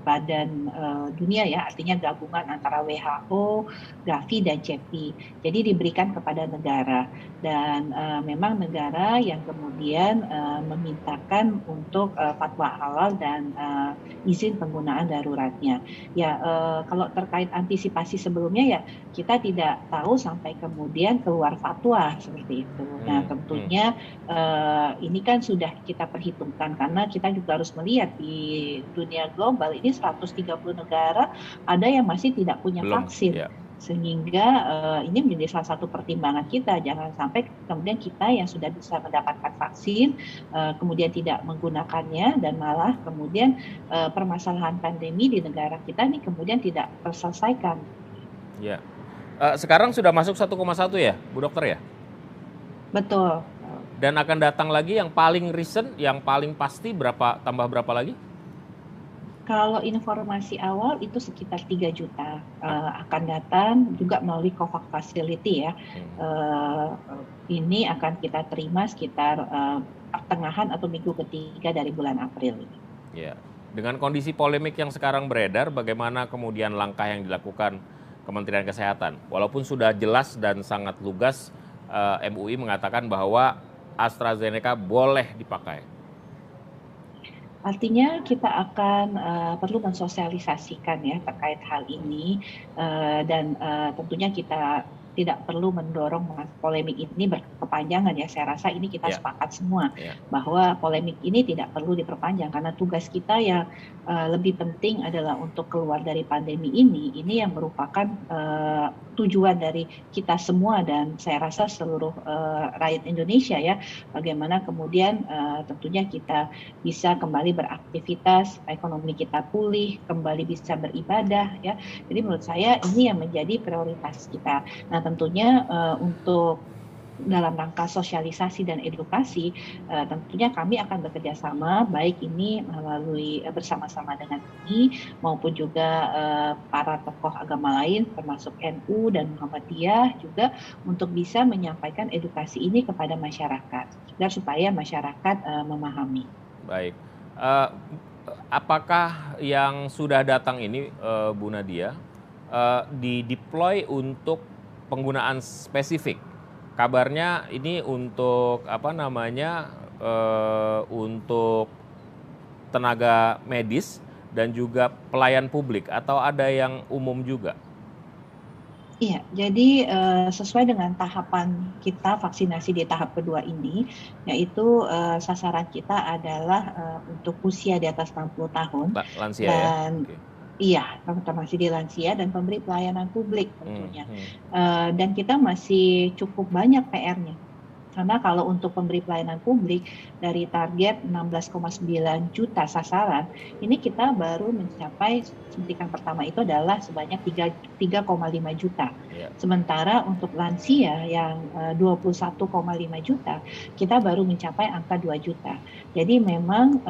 Badan Dunia, ya, artinya gabungan antara WHO, Gavi dan CEPI. Jadi diberikan kepada negara, dan memang negara yang kemudian memintakan untuk fatwa halal dan izin penggunaan daruratnya. Ya, kalau terkait antisipasi sebelumnya, ya kita tidak tahu sampai kemudian keluar fatwa seperti itu. Nah, tentunya ini kan sudah kita perhitungkan, karena kita juga harus melihat di dunia global ini 130 negara ada yang masih tidak punya vaksin. Ya. Sehingga ini menjadi salah satu pertimbangan kita, jangan sampai kemudian kita yang sudah bisa mendapatkan vaksin kemudian tidak menggunakannya, dan malah kemudian permasalahan pandemi di negara kita ini kemudian tidak terselesaikan. Ya. Sekarang sudah masuk 1,1 ya, Bu Dokter ya? Betul. Dan akan datang lagi yang paling recent, yang paling pasti tambah berapa lagi? Kalau informasi awal itu sekitar 3 juta akan datang juga melalui COVAX Facility, ya. Ini akan kita terima sekitar pertengahan atau minggu ketiga dari bulan April ini. Ya. Dengan kondisi polemik yang sekarang beredar, bagaimana kemudian langkah yang dilakukan Kementerian Kesehatan? Walaupun sudah jelas dan sangat lugas, MUI mengatakan bahwa AstraZeneca boleh dipakai. Artinya kita akan perlu mensosialisasikan, ya, terkait hal ini, dan tentunya kita tidak perlu mendorong polemik ini berkepanjangan, ya. Saya rasa ini kita sepakat semua bahwa polemik ini tidak perlu diperpanjang, karena tugas kita yang lebih penting adalah untuk keluar dari pandemi ini yang merupakan tujuan dari kita semua, dan saya rasa seluruh rakyat Indonesia, ya, bagaimana kemudian tentunya kita bisa kembali beraktivitas, ekonomi kita pulih, kembali bisa beribadah, ya. Jadi menurut saya ini yang menjadi prioritas kita. Nah, tentunya untuk dalam rangka sosialisasi dan edukasi, tentunya kami akan bekerja sama, baik ini melalui bersama-sama dengan ini maupun juga para tokoh agama lain termasuk NU dan Muhammadiyah juga, untuk bisa menyampaikan edukasi ini kepada masyarakat agar supaya masyarakat memahami. Baik, apakah yang sudah datang ini, Bu Nadia, dideploy untuk penggunaan spesifik? Kabarnya ini untuk untuk tenaga medis dan juga pelayan publik, atau ada yang umum juga? Iya, jadi sesuai dengan tahapan kita vaksinasi di tahap kedua ini, yaitu sasaran kita adalah untuk usia di atas 60 tahun. Lansia, dan ya? Okay. Iya, masih di lansia dan pemberi pelayanan publik tentunya. Dan kita masih cukup banyak PR-nya. Karena kalau untuk pemberi pelayanan publik dari target 16,9 juta sasaran, ini kita baru mencapai suntikan pertama itu adalah sebanyak 3,5 juta. Sementara untuk lansia yang 21,5 juta, kita baru mencapai angka 2 juta. Jadi memang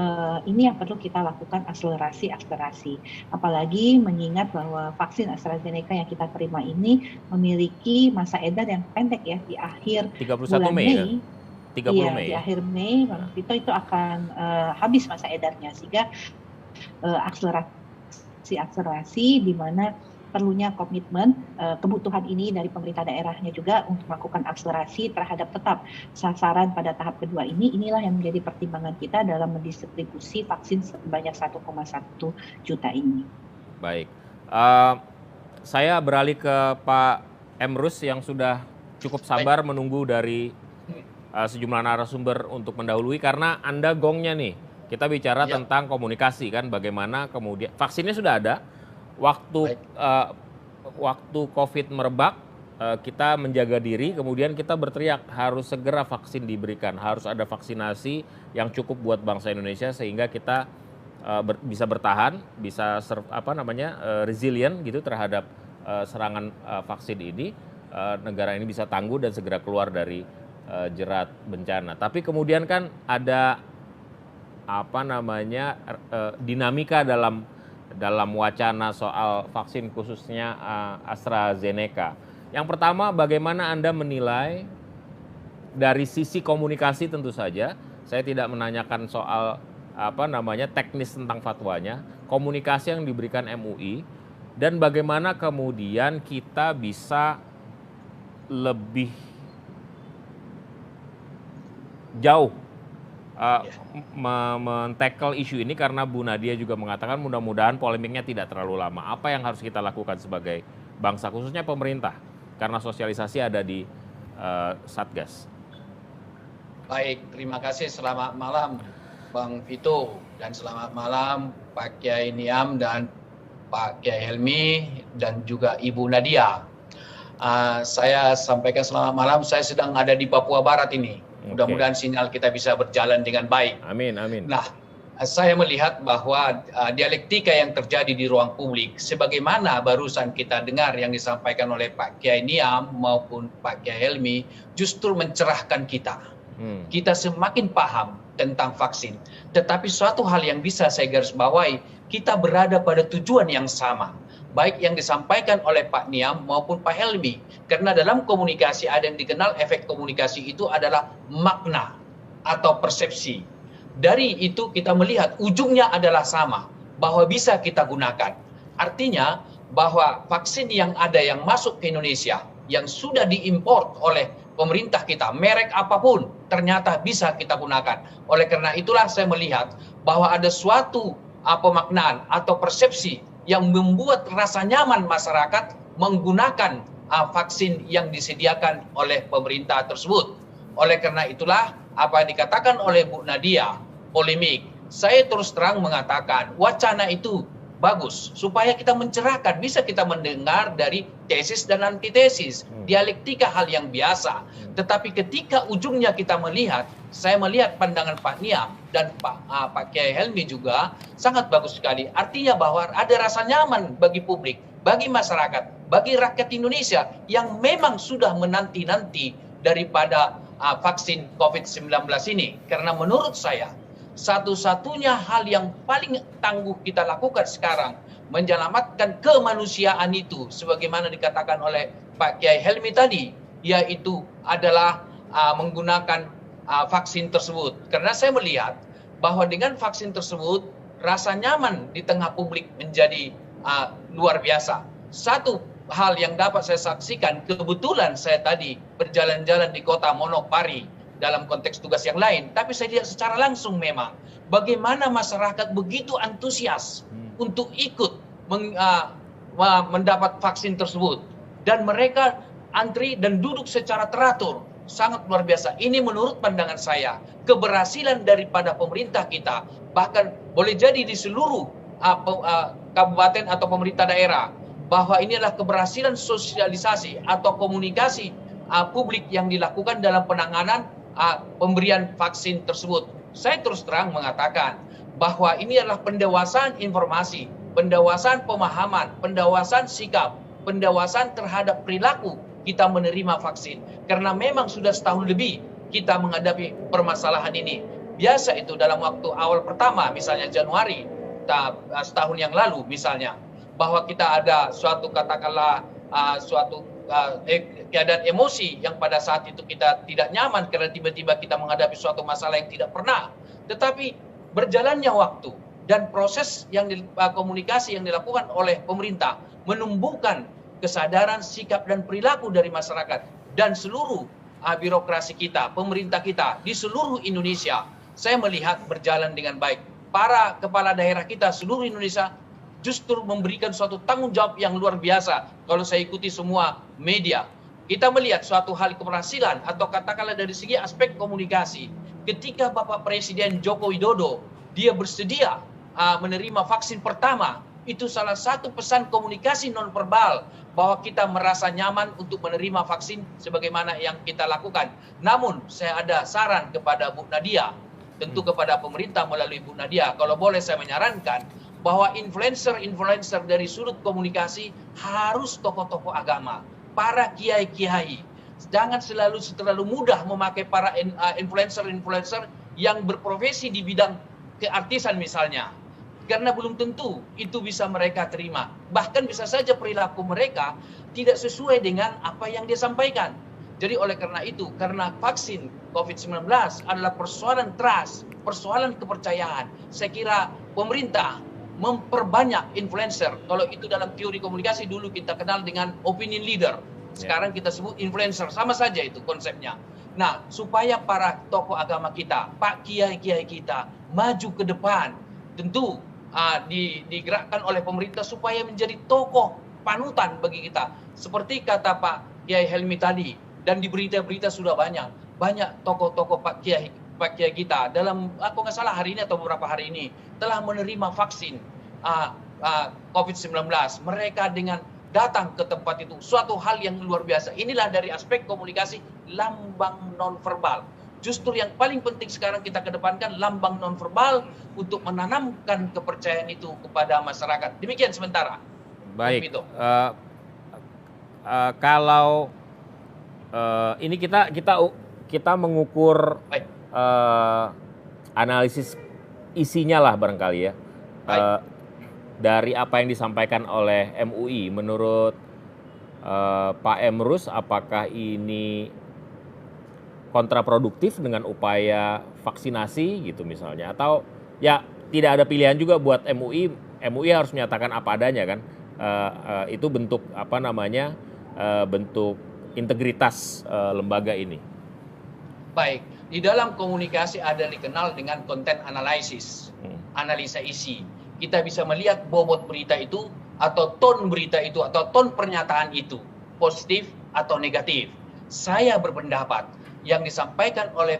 ini yang perlu kita lakukan akselerasi. Apalagi mengingat bahwa vaksin AstraZeneca yang kita terima ini memiliki masa edar yang pendek, ya, di akhir 31 bulan Mei. 30 Mei. Di akhir Mei itu akan habis masa edarnya, sehingga akselerasi di mana perlunya komitmen kebutuhan ini dari pemerintah daerahnya juga untuk melakukan akselerasi terhadap tetap sasaran pada tahap kedua ini. Inilah yang menjadi pertimbangan kita dalam mendistribusi vaksin sebanyak 1,1 juta ini. Baik, saya beralih ke Pak Emrus yang sudah cukup sabar menunggu dari sejumlah narasumber untuk mendahului, karena Anda gongnya nih. Kita bicara tentang komunikasi kan, bagaimana kemudian vaksinnya sudah ada, waktu COVID merebak kita menjaga diri, kemudian kita berteriak harus segera vaksin diberikan, harus ada vaksinasi yang cukup buat bangsa Indonesia sehingga kita bisa bertahan, bisa resilient gitu terhadap serangan vaksin ini, negara ini bisa tangguh dan segera keluar dari jerat bencana. Tapi kemudian kan ada dinamika dalam wacana soal vaksin khususnya AstraZeneca. Yang pertama, bagaimana Anda menilai dari sisi komunikasi? Tentu saja saya tidak menanyakan soal teknis tentang fatwanya, komunikasi yang diberikan MUI, dan bagaimana kemudian kita bisa lebih jauh men-tackle isu ini, karena Bu Nadia juga mengatakan mudah-mudahan polemiknya tidak terlalu lama. Apa yang harus kita lakukan sebagai bangsa, khususnya pemerintah, karena sosialisasi ada di Satgas. Baik, terima kasih. Selamat malam Bang Vito, dan selamat malam Pak Kiai Niam dan Pak Kiai Helmi dan juga Ibu Nadia. Saya sampaikan selamat malam, saya sedang ada di Papua Barat ini. Mudah-mudahan sinyal kita bisa berjalan dengan baik. Amin, amin. Nah, saya melihat bahwa dialektika yang terjadi di ruang publik, sebagaimana barusan kita dengar yang disampaikan oleh Pak Kiai Niam maupun Pak Kiai Helmi, justru mencerahkan kita. Kita semakin paham tentang vaksin. Tetapi suatu hal yang bisa saya garis bawahi, kita berada pada tujuan yang sama. Baik yang disampaikan oleh Pak Niam maupun Pak Helmi. Karena dalam komunikasi ada yang dikenal efek komunikasi itu adalah makna atau persepsi. Dari itu kita melihat ujungnya adalah sama, bahwa bisa kita gunakan. Artinya bahwa vaksin yang ada yang masuk ke Indonesia, yang sudah diimpor oleh pemerintah kita, merek apapun, ternyata bisa kita gunakan. Oleh karena itulah saya melihat bahwa ada suatu pemaknaan atau persepsi yang membuat rasa nyaman masyarakat menggunakan vaksin yang disediakan oleh pemerintah tersebut. Oleh karena itulah apa yang dikatakan oleh Bu Nadia, polemik, saya terus terang mengatakan wacana itu bagus supaya kita mencerahkan, bisa kita mendengar dari tesis dan antitesis, dialektika hal yang biasa. Tetapi ketika ujungnya kita melihat, saya melihat pandangan Pak Niam dan Pak Kiai Helmi juga sangat bagus sekali. Artinya bahwa ada rasa nyaman bagi publik, bagi masyarakat, bagi rakyat Indonesia yang memang sudah menanti-nanti daripada vaksin COVID-19 ini. Karena menurut saya satu-satunya hal yang paling tangguh kita lakukan sekarang menyelamatkan kemanusiaan itu, sebagaimana dikatakan oleh Pak Kiai Helmi tadi, yaitu adalah menggunakan vaksin tersebut. Karena saya melihat bahwa dengan vaksin tersebut rasa nyaman di tengah publik menjadi luar biasa. Satu hal yang dapat saya saksikan, kebetulan saya tadi berjalan-jalan di kota Monopari dalam konteks tugas yang lain, tapi saya lihat secara langsung memang bagaimana masyarakat begitu antusias untuk ikut mendapat vaksin tersebut, dan mereka antri dan duduk secara teratur, sangat luar biasa. Ini menurut pandangan saya keberhasilan daripada pemerintah kita, bahkan boleh jadi di seluruh kabupaten atau pemerintah daerah, bahwa ini adalah keberhasilan sosialisasi atau komunikasi publik yang dilakukan dalam penanganan pemberian vaksin tersebut. Saya terus terang mengatakan bahwa ini adalah pendewasaan informasi, pendewasaan pemahaman, pendewasaan sikap, pendewasaan terhadap perilaku kita menerima vaksin. Karena memang sudah setahun lebih kita menghadapi permasalahan ini. Biasa itu dalam waktu awal pertama, misalnya Januari setahun yang lalu misalnya, bahwa kita ada suatu katakanlah suatu keadaan emosi yang pada saat itu kita tidak nyaman karena tiba-tiba kita menghadapi suatu masalah yang tidak pernah. Tetapi berjalannya waktu dan proses yang komunikasi yang dilakukan oleh pemerintah menumbuhkan kesadaran, sikap dan perilaku dari masyarakat dan seluruh birokrasi kita, pemerintah kita di seluruh Indonesia. Saya melihat berjalan dengan baik. Para kepala daerah kita seluruh Indonesia justru memberikan suatu tanggung jawab yang luar biasa. Kalau saya ikuti semua media, kita melihat suatu hal keberhasilan atau katakanlah dari segi aspek komunikasi. Ketika Bapak Presiden Joko Widodo dia bersedia menerima vaksin pertama, itu salah satu pesan komunikasi nonverbal bahwa kita merasa nyaman untuk menerima vaksin sebagaimana yang kita lakukan. Namun saya ada saran kepada Bu Nadia, tentu kepada pemerintah melalui Bu Nadia, kalau boleh saya menyarankan bahwa influencer dari sudut komunikasi harus tokoh-tokoh agama, para kiai-kiai. Jangan terlalu mudah memakai para influencer yang berprofesi di bidang keartisan misalnya. Karena belum tentu itu bisa mereka terima. Bahkan bisa saja perilaku mereka tidak sesuai dengan apa yang dia sampaikan. Jadi oleh karena itu, karena vaksin COVID-19 adalah persoalan trust, persoalan kepercayaan. Saya kira pemerintah memperbanyak influencer. Kalau itu dalam teori komunikasi dulu kita kenal dengan opinion leader. Sekarang kita sebut influencer, sama saja itu konsepnya. Nah, supaya para tokoh agama kita, Pak Kiai-Kiai kita maju ke depan, tentu digerakkan oleh pemerintah supaya menjadi tokoh panutan bagi kita. Seperti kata Pak Kiai Helmi tadi, dan di berita-berita sudah banyak tokoh-tokoh Pak Kiai kita dalam, aku nggak salah hari ini atau beberapa hari ini, telah menerima vaksin COVID-19. Mereka dengan datang ke tempat itu, suatu hal yang luar biasa. Inilah dari aspek komunikasi lambang nonverbal. Justru yang paling penting sekarang kita kedepankan lambang nonverbal untuk menanamkan kepercayaan itu kepada masyarakat. Demikian sementara. Baik. Kalau ini kita mengukur analisis isinya lah barangkali ya. Dari apa yang disampaikan oleh MUI, menurut Pak Emrus, apakah ini kontraproduktif dengan upaya vaksinasi gitu misalnya, atau ya tidak ada pilihan juga buat MUI harus menyatakan apa adanya kan, itu bentuk bentuk integritas lembaga ini. Baik, di dalam komunikasi ada dikenal dengan content analysis, analisa isi. Kita bisa melihat bobot berita itu atau ton berita itu atau ton pernyataan itu positif atau negatif. Saya berpendapat yang disampaikan oleh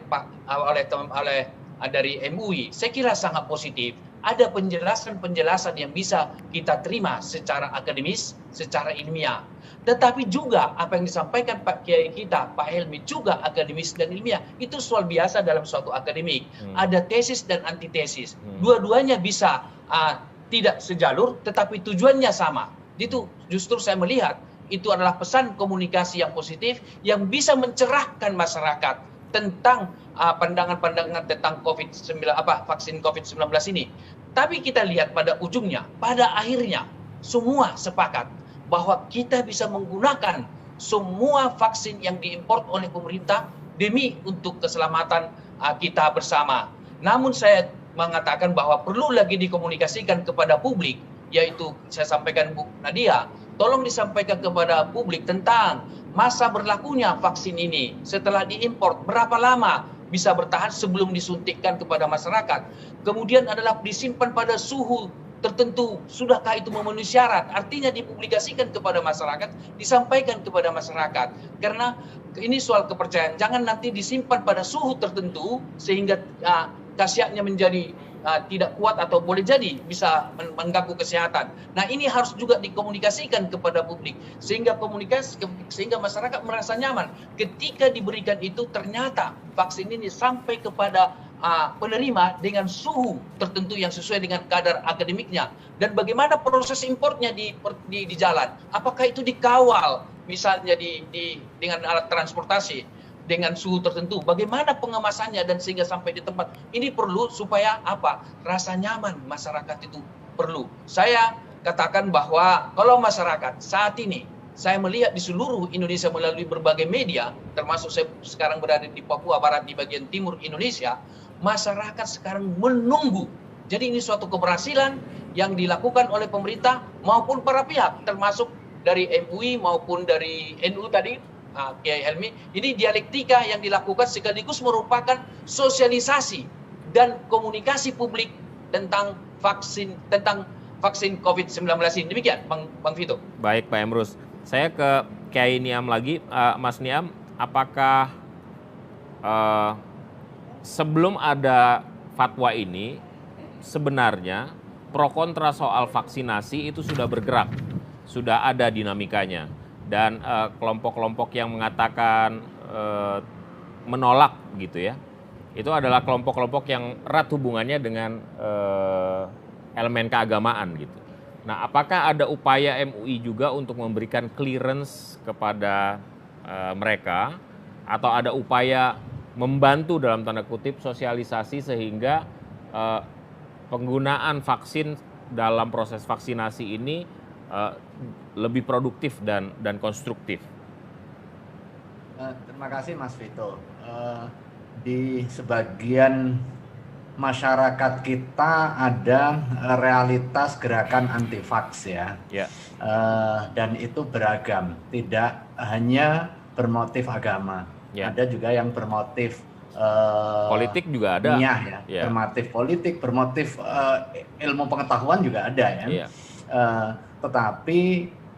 dari MUI saya kira sangat positif. Ada penjelasan-penjelasan yang bisa kita terima secara akademis, secara ilmiah. Tetapi juga apa yang disampaikan Pak Kiai kita, Pak Helmi, juga akademis dan ilmiah. Itu soal biasa dalam suatu akademik. Ada tesis dan antitesis. Dua-duanya bisa tidak sejalur, tetapi tujuannya sama. Itu justru saya melihat itu adalah pesan komunikasi yang positif yang bisa mencerahkan masyarakat tentang pandangan-pandangan tentang vaksin COVID-19 ini. Tapi kita lihat pada ujungnya, pada akhirnya semua sepakat bahwa kita bisa menggunakan semua vaksin yang diimpor oleh pemerintah demi untuk keselamatan kita bersama. Namun saya mengatakan bahwa perlu lagi dikomunikasikan kepada publik, yaitu saya sampaikan Bu Nadia, tolong disampaikan kepada publik tentang masa berlakunya vaksin ini setelah diimpor, berapa lama bisa bertahan sebelum disuntikkan kepada masyarakat. Kemudian adalah disimpan pada suhu tertentu, sudahkah itu memenuhi syarat, artinya dipublikasikan kepada masyarakat, disampaikan kepada masyarakat. Karena ini soal kepercayaan, jangan nanti disimpan pada suhu tertentu sehingga khasiatnya menjadi tidak kuat atau boleh jadi bisa mengganggu kesehatan. Nah, ini harus juga dikomunikasikan kepada publik sehingga masyarakat merasa nyaman ketika diberikan itu ternyata vaksin ini sampai kepada penerima dengan suhu tertentu yang sesuai dengan kadar akademiknya, dan bagaimana proses importnya di jalan, apakah itu dikawal misalnya dengan alat transportasi dengan suhu tertentu, bagaimana pengemasannya dan sehingga sampai di tempat. Ini perlu supaya rasa nyaman masyarakat itu perlu. Saya katakan bahwa kalau masyarakat saat ini, saya melihat di seluruh Indonesia melalui berbagai media, termasuk saya sekarang berada di Papua Barat di bagian timur Indonesia, masyarakat sekarang menunggu Jadi ini suatu keberhasilan yang dilakukan oleh pemerintah maupun para pihak, termasuk dari MUI maupun dari NU tadi, Kiai Helmi. Ini dialektika yang dilakukan sekaligus merupakan sosialisasi dan komunikasi publik tentang vaksin COVID-19 ini. Demikian, Bang Vito. Baik, Pak Emrus. Saya ke Kiai Niam lagi. Mas Niam, apakah sebelum ada fatwa ini, sebenarnya pro kontra soal vaksinasi itu sudah bergerak, sudah ada dinamikanya. Dan kelompok-kelompok yang mengatakan menolak gitu ya, itu adalah kelompok-kelompok yang erat hubungannya dengan elemen keagamaan gitu. Nah, apakah ada upaya MUI juga untuk memberikan clearance kepada mereka, atau ada upaya membantu dalam tanda kutip sosialisasi sehingga penggunaan vaksin dalam proses vaksinasi ini lebih produktif dan konstruktif? Terima kasih Mas Vito. Di sebagian masyarakat kita ada realitas gerakan anti-vaks ya. Dan itu beragam, tidak hanya bermotif agama. Ada juga yang bermotif politik juga ada. Bermotif politik, bermotif ilmu pengetahuan juga ada ya. Tetapi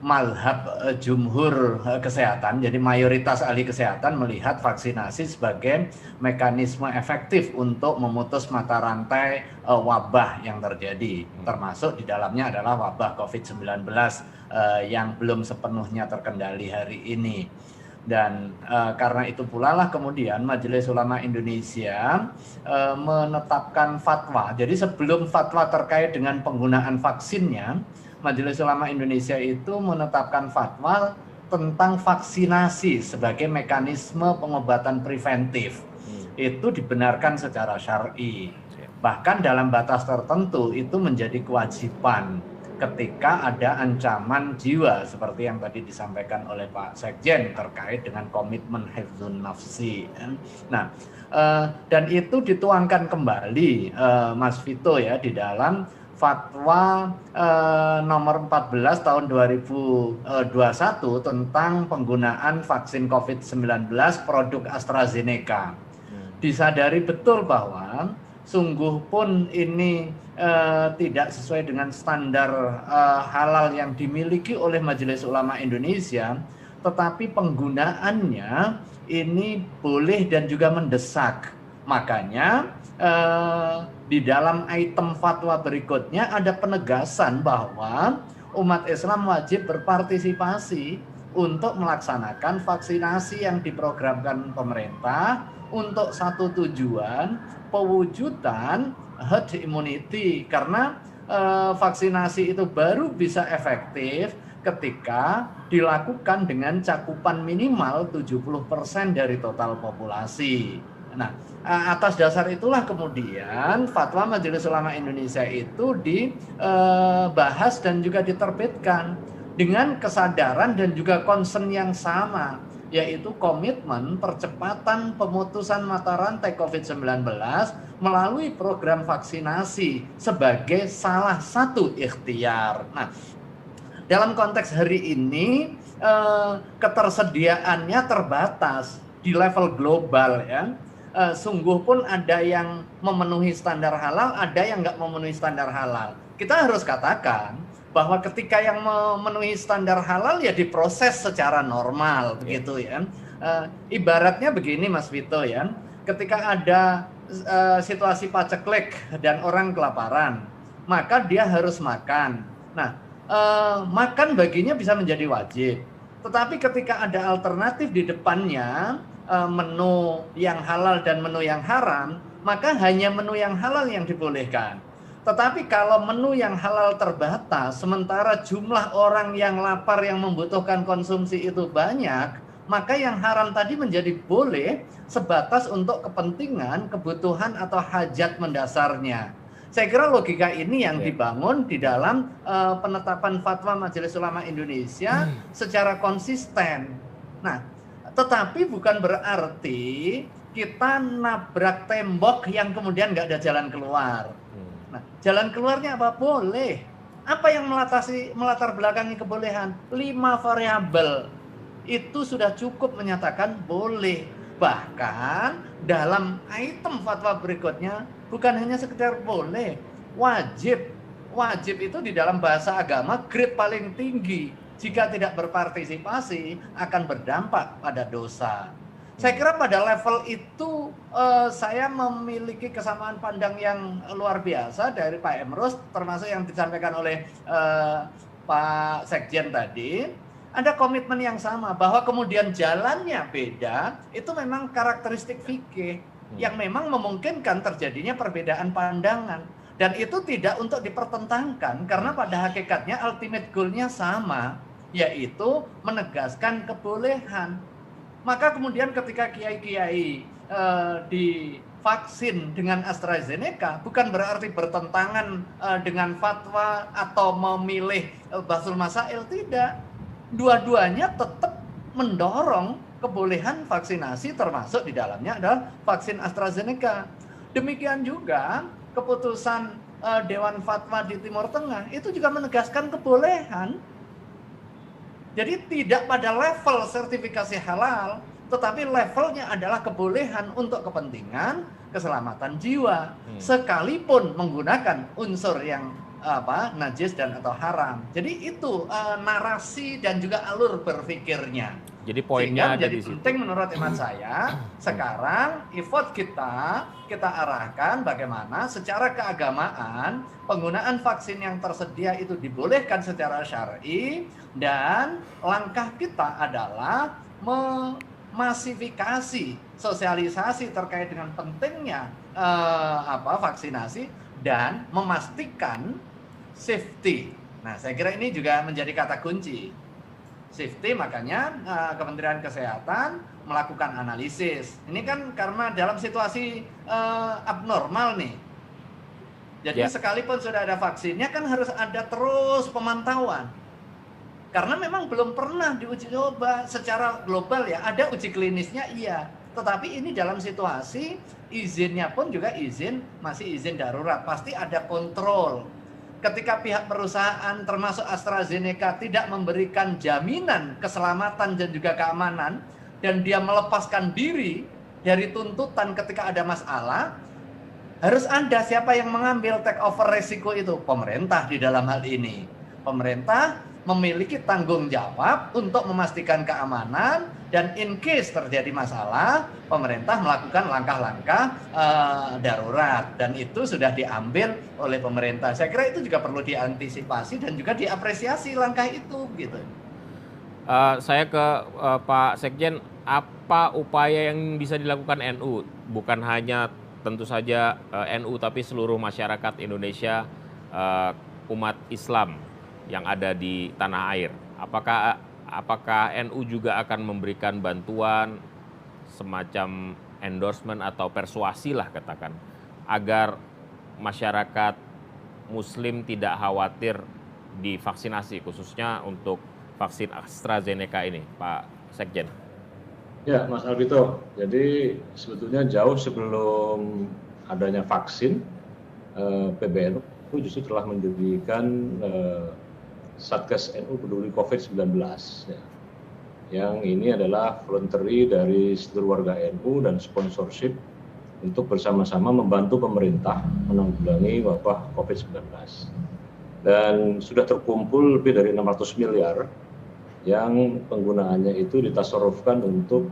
mazhab jumhur kesehatan, jadi mayoritas ahli kesehatan melihat vaksinasi sebagai mekanisme efektif untuk memutus mata rantai wabah yang terjadi, termasuk di dalamnya adalah wabah COVID-19 yang belum sepenuhnya terkendali hari ini. Dan karena itu pula lah kemudian Majelis Ulama Indonesia menetapkan fatwa. Jadi sebelum fatwa terkait dengan penggunaan vaksinnya, Majelis Ulama Indonesia itu menetapkan fatwa tentang vaksinasi sebagai mekanisme pengobatan preventif. Itu dibenarkan secara syar'i. Bahkan dalam batas tertentu itu menjadi kewajiban ketika ada ancaman jiwa seperti yang tadi disampaikan oleh Pak Sekjen terkait dengan komitmen hifdzun nafsi. Nah, dan itu dituangkan kembali Mas Vito ya di dalam Fatwa nomor 14 tahun 2021 tentang penggunaan vaksin COVID-19 produk AstraZeneca. Disadari betul bahwa sungguh pun ini tidak sesuai dengan standar halal yang dimiliki oleh Majelis Ulama Indonesia, tetapi penggunaannya ini boleh dan juga mendesak. Makanya di dalam item fatwa berikutnya ada penegasan bahwa umat Islam wajib berpartisipasi untuk melaksanakan vaksinasi yang diprogramkan pemerintah untuk satu tujuan, pewujudan herd immunity, karena vaksinasi itu baru bisa efektif ketika dilakukan dengan cakupan minimal 70% dari total populasi. Nah, atas dasar itulah kemudian fatwa Majelis Ulama Indonesia itu dibahas dan juga diterbitkan dengan kesadaran dan juga concern yang sama, yaitu komitmen percepatan pemutusan mata rantai COVID-19 melalui program vaksinasi sebagai salah satu ikhtiar. Nah, dalam konteks hari ini ketersediaannya terbatas di level global ya. Sungguh pun ada yang memenuhi standar halal, ada yang nggak memenuhi standar halal. Kita harus katakan bahwa ketika yang memenuhi standar halal ya diproses secara normal begitu ya. Ibaratnya begini Mas Vito ya, ketika ada situasi paceklik dan orang kelaparan, maka dia harus makan. Nah, makan baginya bisa menjadi wajib. Tetapi ketika ada alternatif di depannya, menu yang halal dan menu yang haram, maka hanya menu yang halal yang dibolehkan. Tetapi kalau menu yang halal terbatas, sementara jumlah orang yang lapar yang membutuhkan konsumsi itu banyak, maka yang haram tadi menjadi boleh sebatas untuk kepentingan, kebutuhan atau hajat mendasarnya. Saya kira logika ini yang dibangun di dalam penetapan fatwa Majelis Ulama Indonesia secara konsisten. Nah, tetapi bukan berarti kita nabrak tembok yang kemudian nggak ada jalan keluar. Nah, jalan keluarnya apa? Boleh. Apa yang melatar belakangi kebolehan? 5 variabel. Itu sudah cukup menyatakan boleh. Bahkan dalam item fatwa berikutnya bukan hanya sekedar boleh, wajib. Wajib itu di dalam bahasa agama grade paling tinggi. Jika tidak berpartisipasi akan berdampak pada dosa. Saya kira pada level itu saya memiliki kesamaan pandang yang luar biasa dari Pak Emrus, termasuk yang disampaikan oleh Pak Sekjen tadi. Ada komitmen yang sama bahwa kemudian jalannya beda, itu memang karakteristik fikih yang memang memungkinkan terjadinya perbedaan pandangan. Dan itu tidak untuk dipertentangkan karena pada hakikatnya ultimate goal-nya sama, yaitu menegaskan kebolehan. Maka kemudian ketika kiai-kiai divaksin dengan AstraZeneca bukan berarti bertentangan dengan fatwa atau memilih Basul Masail, tidak. Dua-duanya tetap mendorong kebolehan vaksinasi, termasuk di dalamnya adalah vaksin AstraZeneca. Demikian juga keputusan Dewan Fatwa di Timur Tengah itu juga menegaskan kebolehan. Jadi tidak pada level sertifikasi halal, tetapi levelnya adalah kebolehan untuk kepentingan keselamatan jiwa, sekalipun menggunakan unsur yang najis dan atau haram. Jadi itu narasi dan juga alur berpikirnya. Jadi poinnya ada jadi di situ. penting menurut hemat saya. Sekarang effort kita arahkan bagaimana secara keagamaan penggunaan vaksin yang tersedia itu dibolehkan secara syar'i, dan langkah kita adalah memasifikasi sosialisasi terkait dengan pentingnya vaksinasi dan memastikan safety. Nah, saya kira ini juga menjadi kata kunci. Safety, makanya Kementerian Kesehatan melakukan analisis. Ini kan karena dalam situasi abnormal nih. Jadi sekalipun sudah ada vaksinnya kan harus ada terus pemantauan. Karena memang belum pernah diuji coba secara global ya. Ada uji klinisnya iya. Tetapi ini dalam situasi izinnya pun juga masih izin darurat. Pasti ada kontrol. Ketika pihak perusahaan termasuk AstraZeneca tidak memberikan jaminan keselamatan dan juga keamanan, dan dia melepaskan diri dari tuntutan ketika ada masalah, harus ada siapa yang mengambil take over resiko itu. Pemerintah di dalam hal ini. Pemerintah memiliki tanggung jawab untuk memastikan keamanan, dan in case terjadi masalah, pemerintah melakukan langkah-langkah darurat, dan itu sudah diambil oleh pemerintah. Saya kira itu juga perlu diantisipasi dan juga diapresiasi langkah itu, gitu. Saya ke Pak Sekjen, apa upaya yang bisa dilakukan NU? Bukan hanya tentu saja NU, tapi seluruh masyarakat Indonesia, umat Islam yang ada di tanah air. Apakah NU juga akan memberikan bantuan semacam endorsement atau persuasi lah katakan, agar masyarakat Muslim tidak khawatir divaksinasi, khususnya untuk vaksin AstraZeneca ini, Pak Sekjen? Ya, Mas Alvito. Jadi sebetulnya jauh sebelum adanya vaksin, PBNU justru telah mendirikan Satgas NU Peduli COVID-19, ya. Yang ini adalah voluntary dari seluruh warga NU dan sponsorship untuk bersama-sama membantu pemerintah menanggulangi wabah COVID-19. Dan sudah terkumpul lebih dari 600 miliar yang penggunaannya itu ditasarufkan untuk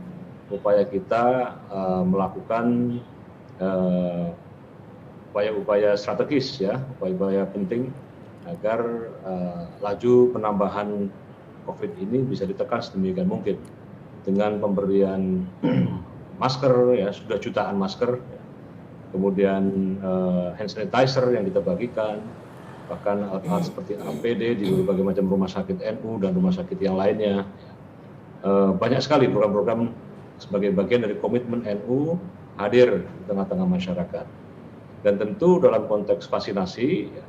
upaya kita melakukan upaya-upaya strategis, ya, upaya-upaya penting agar laju penambahan COVID ini bisa ditekan sedemikian mungkin dengan pemberian masker, ya, sudah jutaan masker, ya. Kemudian hand sanitizer yang kita bagikan, bahkan alat-alat seperti APD di berbagai macam rumah sakit NU dan rumah sakit yang lainnya. Banyak sekali program-program sebagai bagian dari komitmen NU hadir di tengah-tengah masyarakat. Dan tentu dalam konteks vaksinasi, ya,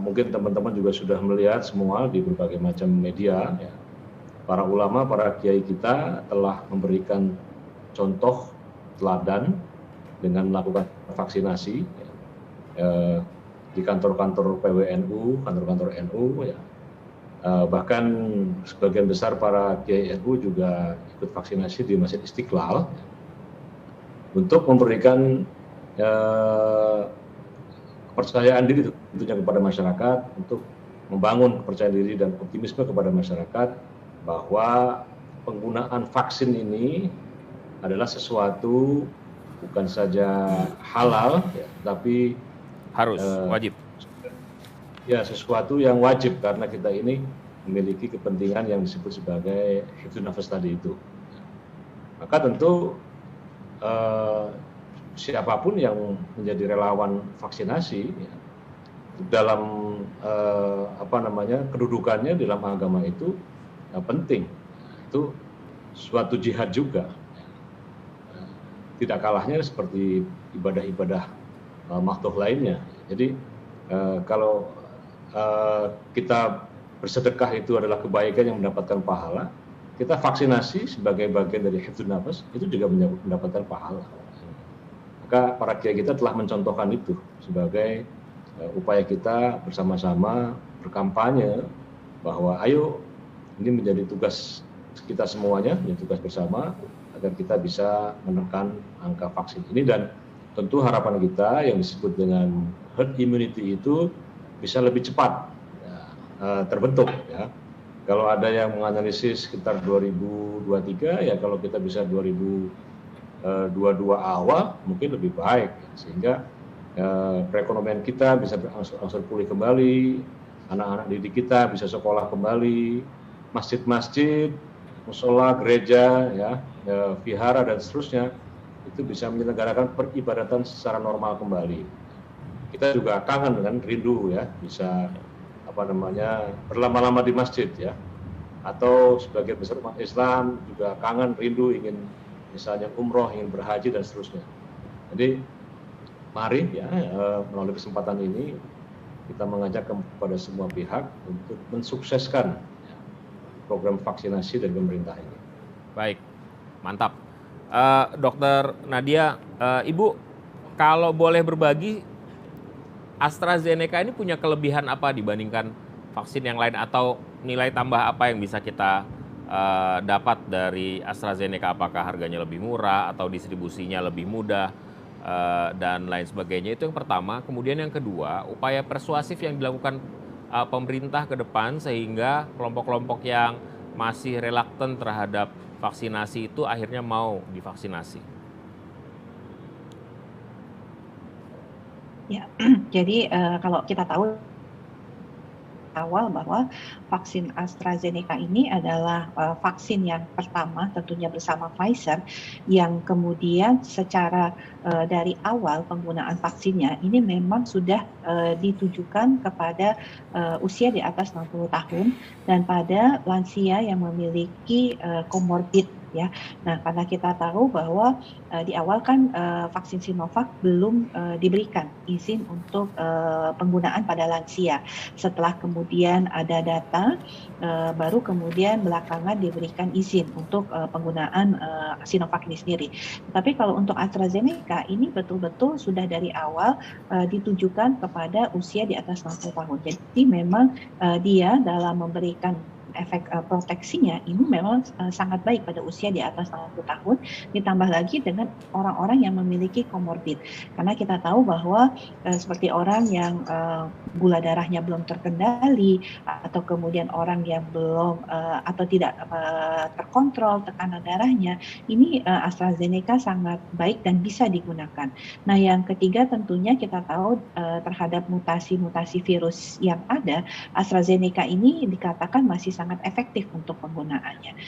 mungkin teman-teman juga sudah melihat semua di berbagai macam media, ya. Para ulama, para kiai kita telah memberikan contoh teladan dengan melakukan vaksinasi, ya. di kantor-kantor PWNU, kantor-kantor NU, ya. Bahkan sebagian besar para kiai NU juga ikut vaksinasi di Masjid Istiqlal untuk memberikan kepercayaan diri tentunya kepada masyarakat, untuk membangun kepercayaan diri dan optimisme kepada masyarakat bahwa penggunaan vaksin ini adalah sesuatu bukan saja halal, ya, tapi Harus, wajib. Ya, sesuatu yang wajib karena kita ini memiliki kepentingan yang disebut sebagai hifdzun nafas tadi itu. Maka tentu siapapun yang menjadi relawan vaksinasi, ya, dalam kedudukannya dalam agama itu penting. Itu suatu jihad juga. Tidak kalahnya seperti ibadah-ibadah makhluk lainnya. Jadi kalau kita bersedekah itu adalah kebaikan yang mendapatkan pahala, kita vaksinasi sebagai bagian dari hifdzun nafas itu juga mendapatkan pahala. Maka para kiai kita telah mencontohkan itu sebagai upaya kita bersama-sama berkampanye bahwa ayo, ini menjadi tugas kita semuanya, menjadi tugas bersama agar kita bisa menekan angka vaksin ini. Dan tentu harapan kita yang disebut dengan herd immunity itu bisa lebih cepat terbentuk, ya. Kalau ada yang menganalisis sekitar 2023, ya kalau kita bisa 2022 awal mungkin lebih baik, sehingga perekonomian kita bisa berangsur-angsur pulih kembali, anak-anak didik kita bisa sekolah kembali, masjid-masjid, musola, gereja, ya, vihara dan seterusnya itu bisa menyelenggarakan peribadatan secara normal kembali. Kita juga kangen dengan rindu, ya, bisa berlama-lama di masjid, ya, atau sebagai besar umat Islam juga kangen rindu ingin misalnya umroh, ingin berhaji dan seterusnya. Jadi mari, ya, melalui kesempatan ini kita mengajak kepada semua pihak untuk mensukseskan, ya, program vaksinasi dari pemerintah ini. Baik, mantap. Dokter Nadia, Ibu, kalau boleh berbagi, AstraZeneca ini punya kelebihan apa dibandingkan vaksin yang lain, atau nilai tambah apa yang bisa kita dapat dari AstraZeneca? Apakah harganya lebih murah atau distribusinya lebih mudah dan lain sebagainya? Itu yang pertama. Kemudian yang kedua, upaya persuasif yang dilakukan pemerintah ke depan sehingga kelompok-kelompok yang masih reluctant terhadap vaksinasi itu akhirnya mau divaksinasi. Ya, jadi kalau kita tahu awal bahwa vaksin AstraZeneca ini adalah vaksin yang pertama tentunya bersama Pfizer, yang kemudian secara dari awal penggunaan vaksinnya ini memang sudah ditujukan kepada usia di atas 60 tahun dan pada lansia yang memiliki komorbid, ya. Nah, karena kita tahu bahwa di awal kan vaksin Sinovac belum diberikan izin untuk penggunaan pada lansia. Setelah kemudian ada data, baru kemudian belakangan diberikan izin untuk penggunaan Sinovac ini sendiri. Tapi kalau untuk AstraZeneca ini betul-betul sudah dari awal ditujukan kepada usia di atas 60 tahun. Jadi memang dia dalam memberikan efek proteksinya ini memang sangat baik pada usia di atas 60 tahun, ditambah lagi dengan orang-orang yang memiliki komorbid. Karena kita tahu bahwa seperti orang yang gula darahnya belum terkendali, atau kemudian orang yang belum atau tidak terkontrol tekanan darahnya, ini AstraZeneca sangat baik dan bisa digunakan. Nah, yang ketiga tentunya kita tahu terhadap mutasi-mutasi virus yang ada, AstraZeneca ini dikatakan masih sangat efektif untuk penggunaannya.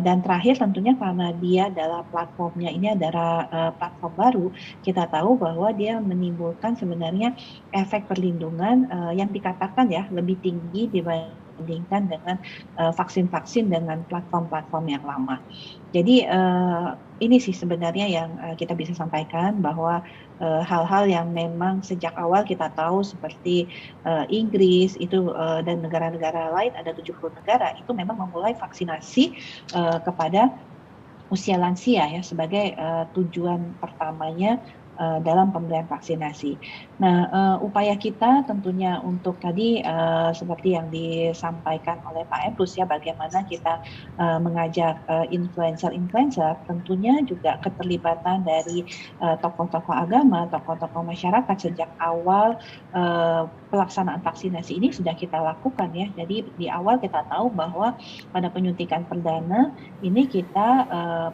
Dan terakhir tentunya karena dia adalah platformnya ini adalah platform baru, kita tahu bahwa dia menimbulkan sebenarnya efek perlindungan yang dikatakan ya lebih tinggi dibandingkan dengan vaksin-vaksin dengan platform-platform yang lama. Jadi ini sih sebenarnya yang kita bisa sampaikan, bahwa hal-hal yang memang sejak awal kita tahu seperti Inggris itu dan negara-negara lain, ada 70 negara itu memang memulai vaksinasi kepada usia lansia ya sebagai tujuan pertamanya dalam pemberian vaksinasi. Nah, upaya kita tentunya untuk tadi seperti yang disampaikan oleh Pak Emrus ya, bagaimana kita mengajak influencer-influencer, tentunya juga keterlibatan dari tokoh-tokoh agama, tokoh-tokoh masyarakat sejak awal pelaksanaan vaksinasi ini sudah kita lakukan ya. Jadi di awal kita tahu bahwa pada penyuntikan perdana ini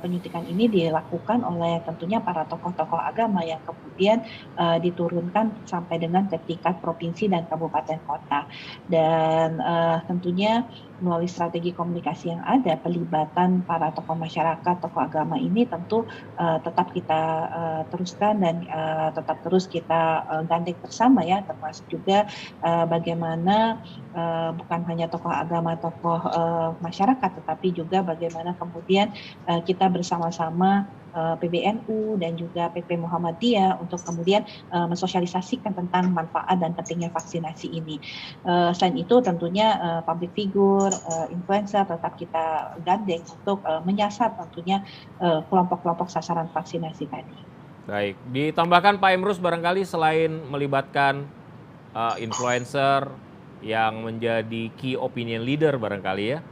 penyuntikan ini dilakukan oleh tentunya para tokoh-tokoh agama yang kemudian diturunkan sampai dengan ke tingkat provinsi dan kabupaten kota. Dan tentunya melalui strategi komunikasi yang ada, pelibatan para tokoh masyarakat, tokoh agama ini tentu tetap kita teruskan dan tetap terus kita gandeng bersama ya, termasuk juga bagaimana bukan hanya tokoh agama, tokoh masyarakat, tetapi juga bagaimana kemudian kita bersama-sama PBNU dan juga PP Muhammadiyah untuk kemudian mensosialisasikan tentang manfaat dan pentingnya vaksinasi ini. Selain itu tentunya public figure, influencer tetap kita gandeng untuk menyasar tentunya kelompok-kelompok sasaran vaksinasi tadi. Baik, ditambahkan Pak Emrus barangkali selain melibatkan influencer yang menjadi key opinion leader barangkali ya,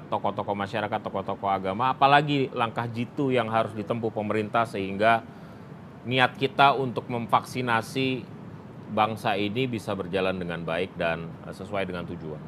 tokoh-tokoh masyarakat, tokoh-tokoh agama, apalagi langkah jitu yang harus ditempuh pemerintah sehingga niat kita untuk memvaksinasi bangsa ini bisa berjalan dengan baik dan sesuai dengan tujuan.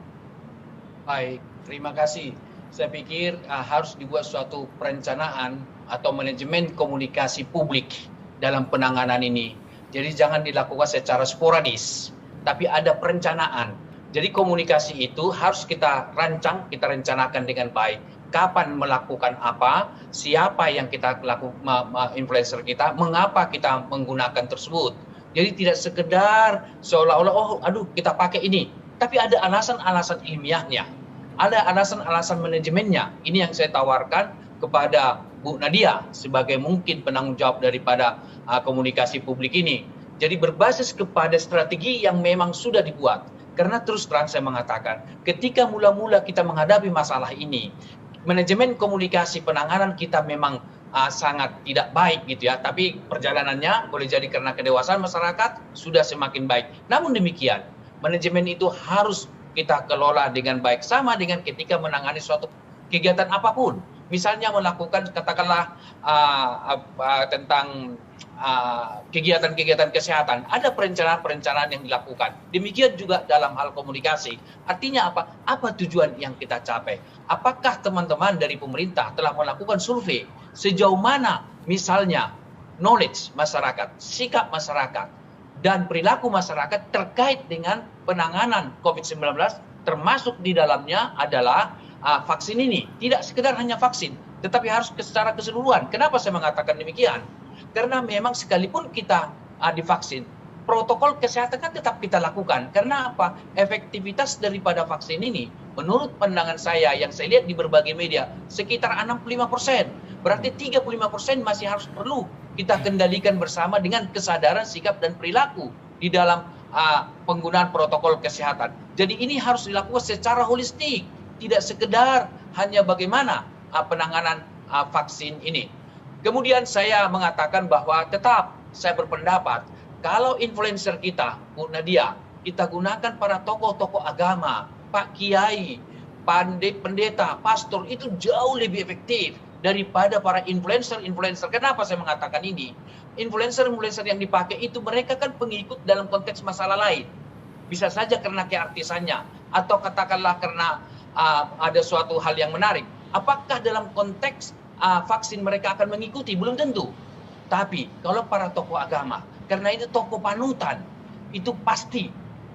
Baik, terima kasih. Saya pikir harus dibuat suatu perencanaan atau manajemen komunikasi publik dalam penanganan ini. Jadi jangan dilakukan secara sporadis, tapi ada perencanaan. Jadi komunikasi itu harus kita rancang, kita rencanakan dengan baik. Kapan melakukan apa, siapa yang kita lakukan, influencer kita, mengapa kita menggunakan tersebut. Jadi tidak sekedar seolah-olah, kita pakai ini. Tapi ada alasan-alasan ilmiahnya, ada alasan-alasan manajemennya. Ini yang saya tawarkan kepada Bu Nadia sebagai mungkin penanggung jawab daripada komunikasi publik ini. Jadi berbasis kepada strategi yang memang sudah dibuat. Karena terus terang saya mengatakan, ketika mula-mula kita menghadapi masalah ini, manajemen komunikasi penanganan kita memang sangat tidak baik gitu ya. Tapi perjalanannya boleh jadi karena kedewasaan masyarakat sudah semakin baik. Namun demikian, manajemen itu harus kita kelola dengan baik. Sama dengan ketika menangani suatu kegiatan apapun. Misalnya melakukan katakanlah tentang kegiatan-kegiatan kesehatan, ada perencanaan-perencanaan yang dilakukan. Demikian juga dalam hal komunikasi. Artinya apa? Apa tujuan yang kita capai? Apakah teman-teman dari pemerintah telah melakukan survei sejauh mana misalnya knowledge masyarakat, sikap masyarakat, dan perilaku masyarakat terkait dengan penanganan COVID-19, termasuk di dalamnya adalah vaksin ini. Tidak sekedar hanya vaksin, tetapi harus secara keseluruhan. Kenapa saya mengatakan demikian? Karena memang sekalipun kita divaksin, protokol kesehatan kan tetap kita lakukan. Karena apa? Efektivitas daripada vaksin ini, menurut pandangan saya yang saya lihat di berbagai media, sekitar 65%. Berarti 35% masih harus perlu kita kendalikan bersama dengan kesadaran, sikap, dan perilaku di dalam penggunaan protokol kesehatan. Jadi ini harus dilakukan secara holistik, tidak sekedar hanya bagaimana penanganan vaksin ini. Kemudian saya mengatakan bahwa tetap saya berpendapat kalau influencer kita, Bu Nadia, kita gunakan para tokoh-tokoh agama, Pak Kiai, pendeta, pastor, itu jauh lebih efektif daripada para influencer-influencer. Kenapa saya mengatakan ini? Influencer-influencer yang dipakai itu mereka kan pengikut dalam konteks masalah lain. Bisa saja karena keartisannya, atau katakanlah karena ada suatu hal yang menarik. Apakah dalam konteks vaksin mereka akan mengikuti? Belum tentu. Tapi kalau para tokoh agama, karena itu tokoh panutan, itu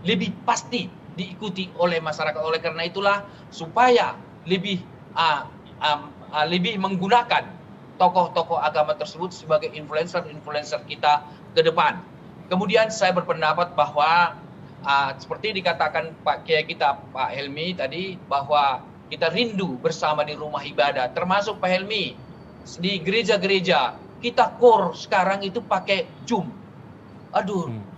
lebih pasti diikuti oleh masyarakat. Oleh karena itulah supaya lebih menggunakan tokoh-tokoh agama tersebut sebagai influencer kita ke depan. Kemudian saya berpendapat bahwa seperti dikatakan Pak Kiai kita, Pak Helmi tadi, bahwa kita rindu bersama di rumah ibadah, termasuk Pak Helmi di gereja-gereja. Kita core sekarang itu pakai Zoom.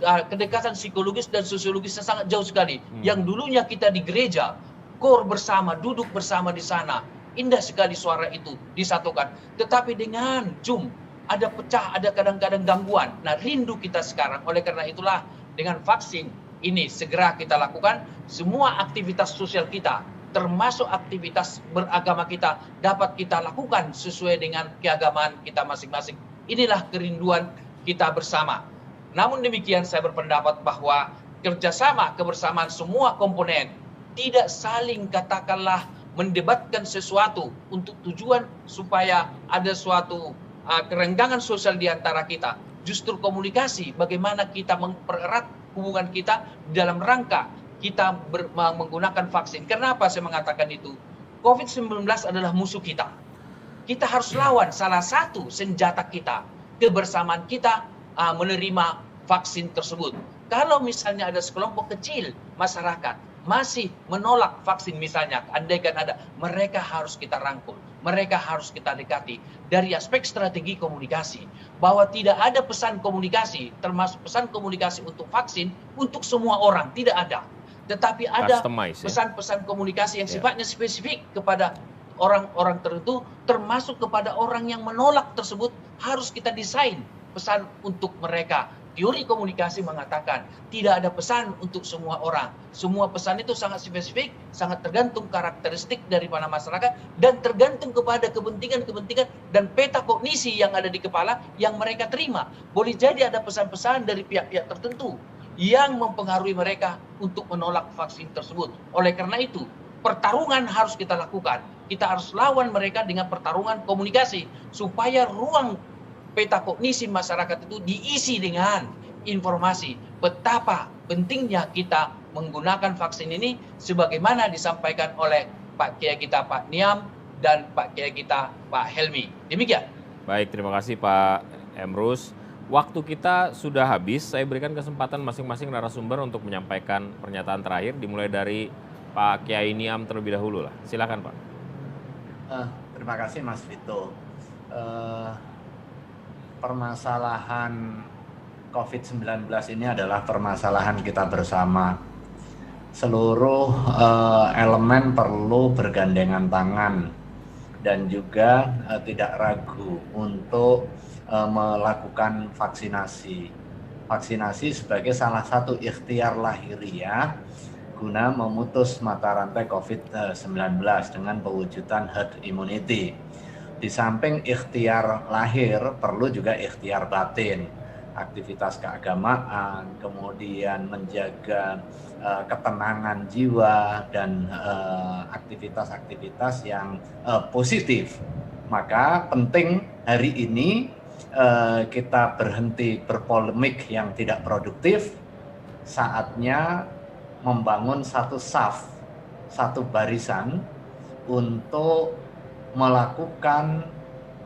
Kedekatan psikologis dan sosiologisnya sangat jauh sekali. Yang dulunya kita di gereja, core bersama, duduk bersama di sana. Indah sekali suara itu disatukan. Tetapi dengan Zoom, ada pecah, ada kadang-kadang gangguan. Nah, rindu kita sekarang. Oleh karena itulah dengan vaksin ini segera kita lakukan, semua aktivitas sosial kita, termasuk aktivitas beragama kita, dapat kita lakukan sesuai dengan keagamaan kita masing-masing. Inilah kerinduan kita bersama. Namun demikian saya berpendapat bahwa kerjasama, kebersamaan semua komponen tidak saling katakanlah mendebatkan sesuatu untuk tujuan supaya ada suatu kerenggangan sosial di antara kita. Justru komunikasi, bagaimana kita mempererat hubungan kita dalam rangka kita menggunakan vaksin. Kenapa saya mengatakan itu? COVID-19 adalah musuh kita. Kita harus lawan salah satu senjata kita, kebersamaan kita menerima vaksin tersebut. Kalau misalnya ada sekelompok kecil masyarakat masih menolak vaksin misalnya, andaikan ada, mereka harus kita rangkul, mereka harus kita dekati dari aspek strategi komunikasi, bahwa tidak ada pesan komunikasi, termasuk pesan komunikasi untuk vaksin untuk semua orang, tidak ada. Tetapi ada pesan-pesan komunikasi yang sifatnya spesifik kepada orang-orang tertentu, termasuk kepada orang yang menolak tersebut, harus kita desain pesan untuk mereka. Teori komunikasi mengatakan tidak ada pesan untuk semua orang. Semua pesan itu sangat spesifik, sangat tergantung karakteristik daripada masyarakat dan tergantung kepada kepentingan-kepentingan dan peta kognisi yang ada di kepala yang mereka terima. Boleh jadi ada pesan-pesan dari pihak-pihak tertentu yang mempengaruhi mereka untuk menolak vaksin tersebut. Oleh karena itu, pertarungan harus kita lakukan. Kita harus lawan mereka dengan pertarungan komunikasi supaya ruang peta kognisi masyarakat itu diisi dengan informasi betapa pentingnya kita menggunakan vaksin ini sebagaimana disampaikan oleh Pak Kiai kita Pak Niam dan Pak Kiai kita Pak Helmi. Demikian. Baik, terima kasih Pak Emrus. Waktu kita sudah habis, saya berikan kesempatan masing-masing narasumber untuk menyampaikan pernyataan terakhir, dimulai dari Pak Kiai Niam terlebih dahulu lah. Silakan Pak. Terima kasih Mas Vito. Permasalahan COVID-19 ini adalah permasalahan kita bersama. Seluruh elemen perlu bergandengan tangan dan juga tidak ragu untuk melakukan vaksinasi. Vaksinasi sebagai salah satu ikhtiar lahiriah guna memutus mata rantai COVID-19 dengan pewujudan herd immunity. Di samping ikhtiar lahir, perlu juga ikhtiar batin, aktivitas keagamaan, kemudian menjaga ketenangan jiwa, dan aktivitas-aktivitas yang positif. Maka penting hari ini kita berhenti berpolemik yang tidak produktif, saatnya membangun satu saf, satu barisan untuk melakukan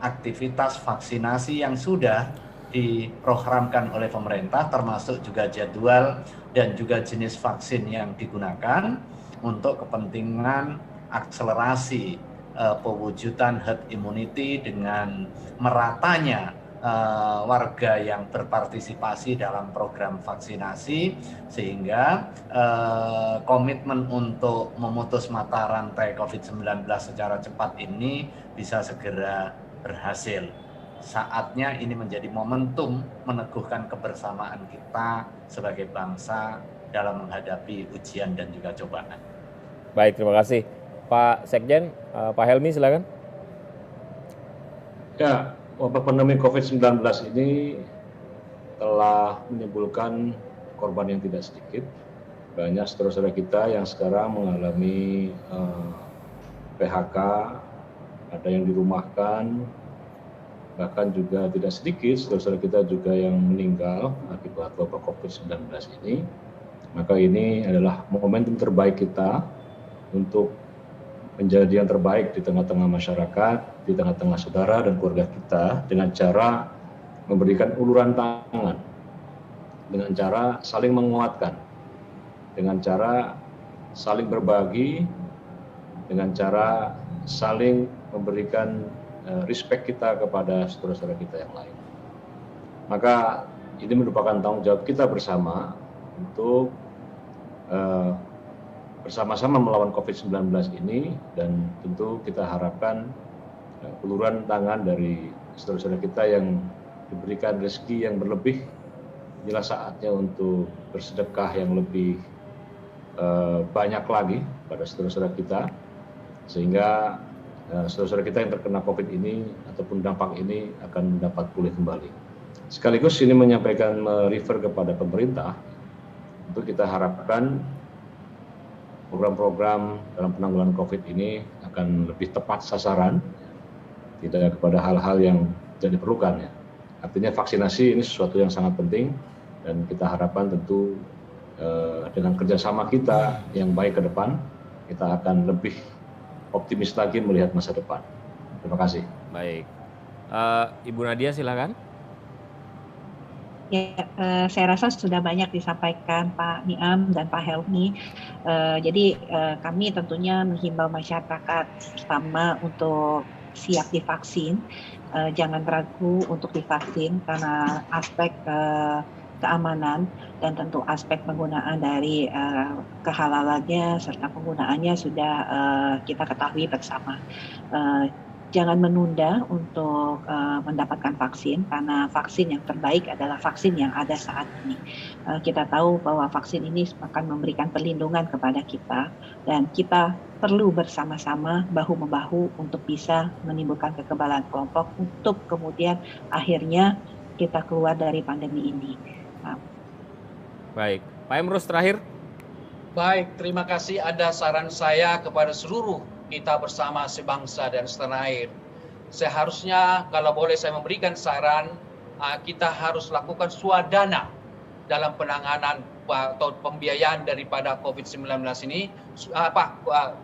aktivitas vaksinasi yang sudah diprogramkan oleh pemerintah, termasuk juga jadwal dan juga jenis vaksin yang digunakan untuk kepentingan akselerasi pewujudan herd immunity dengan meratanya warga yang berpartisipasi dalam program vaksinasi, sehingga komitmen untuk memutus mata rantai COVID-19 secara cepat ini bisa segera berhasil. Saatnya ini menjadi momentum meneguhkan kebersamaan kita sebagai bangsa dalam menghadapi ujian dan juga cobaan. Baik, terima kasih. Pak Sekjen, Pak Helmi silakan. Ya, wabah pandemi COVID-19 ini telah menimbulkan korban yang tidak sedikit. Banyak saudara-saudara kita yang sekarang mengalami PHK, ada yang dirumahkan, bahkan juga tidak sedikit saudara-saudara kita juga yang meninggal akibat wabah COVID-19 ini. Maka ini adalah momentum terbaik kita untuk menjadi yang terbaik di tengah-tengah masyarakat, di tengah-tengah saudara dan keluarga kita, dengan cara memberikan uluran tangan, dengan cara saling menguatkan, dengan cara saling berbagi, dengan cara saling memberikan respect kita kepada saudara-saudara kita yang lain. Maka ini merupakan tanggung jawab kita bersama untuk bersama-sama melawan COVID-19 ini, dan tentu kita harapkan uluran tangan dari saudara-saudara kita yang diberikan rezeki yang berlebih, inilah saatnya untuk bersedekah yang lebih banyak lagi pada saudara-saudara kita, sehingga saudara-saudara kita yang terkena COVID ini ataupun dampak ini akan dapat pulih kembali. Sekaligus ini menyampaikan refer kepada pemerintah untuk kita harapkan program-program dalam penanggulangan COVID ini akan lebih tepat sasaran, tidak kepada hal-hal yang tidak diperlukan ya. Artinya vaksinasi ini sesuatu yang sangat penting dan kita harapkan tentu dengan kerjasama kita yang baik ke depan, kita akan lebih optimis lagi melihat masa depan. Terima kasih. Baik, Ibu Nadia silakan. Ya, saya rasa sudah banyak disampaikan Pak Niam dan Pak Helmi. Jadi kami tentunya menghimbau masyarakat pertama untuk siap divaksin. Jangan ragu untuk divaksin karena aspek keamanan dan tentu aspek penggunaan dari kehalalannya serta penggunaannya sudah kita ketahui bersama. Jangan menunda untuk mendapatkan vaksin karena vaksin yang terbaik adalah vaksin yang ada saat ini. Kita tahu bahwa vaksin ini akan memberikan perlindungan kepada kita dan kita perlu bersama-sama bahu-membahu untuk bisa menimbulkan kekebalan kelompok untuk kemudian akhirnya kita keluar dari pandemi ini. Baik, Pak Emrus terakhir. Baik, terima kasih. Ada saran saya kepada seluruh kita bersama sebangsa dan setanah air. Seharusnya kalau boleh saya memberikan saran, kita harus lakukan swadana dalam penanganan atau pembiayaan daripada COVID-19 ini,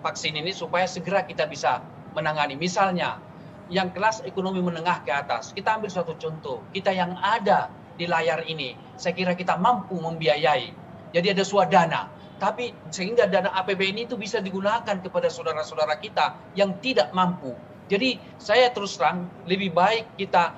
vaksin ini supaya segera kita bisa menangani. Misalnya, yang kelas ekonomi menengah ke atas, kita ambil suatu contoh, kita yang ada di layar ini, saya kira kita mampu membiayai. Jadi ada swadana. Tapi sehingga dana APBN itu bisa digunakan kepada saudara-saudara kita yang tidak mampu. Jadi saya terus terang lebih baik kita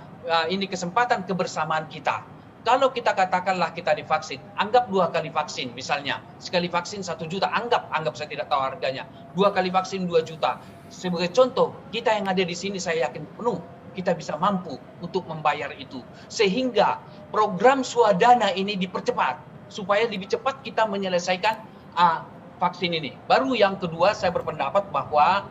ini kesempatan kebersamaan kita. Kalau kita katakanlah kita divaksin, anggap 2 kali vaksin misalnya. Sekali vaksin 1 juta, anggap saya tidak tahu harganya. 2 kali vaksin 2 juta. Sebagai contoh, kita yang ada di sini saya yakin penuh kita bisa mampu untuk membayar itu. Sehingga program swadana ini dipercepat supaya lebih cepat kita menyelesaikan vaksin ini. Baru yang kedua, saya berpendapat bahwa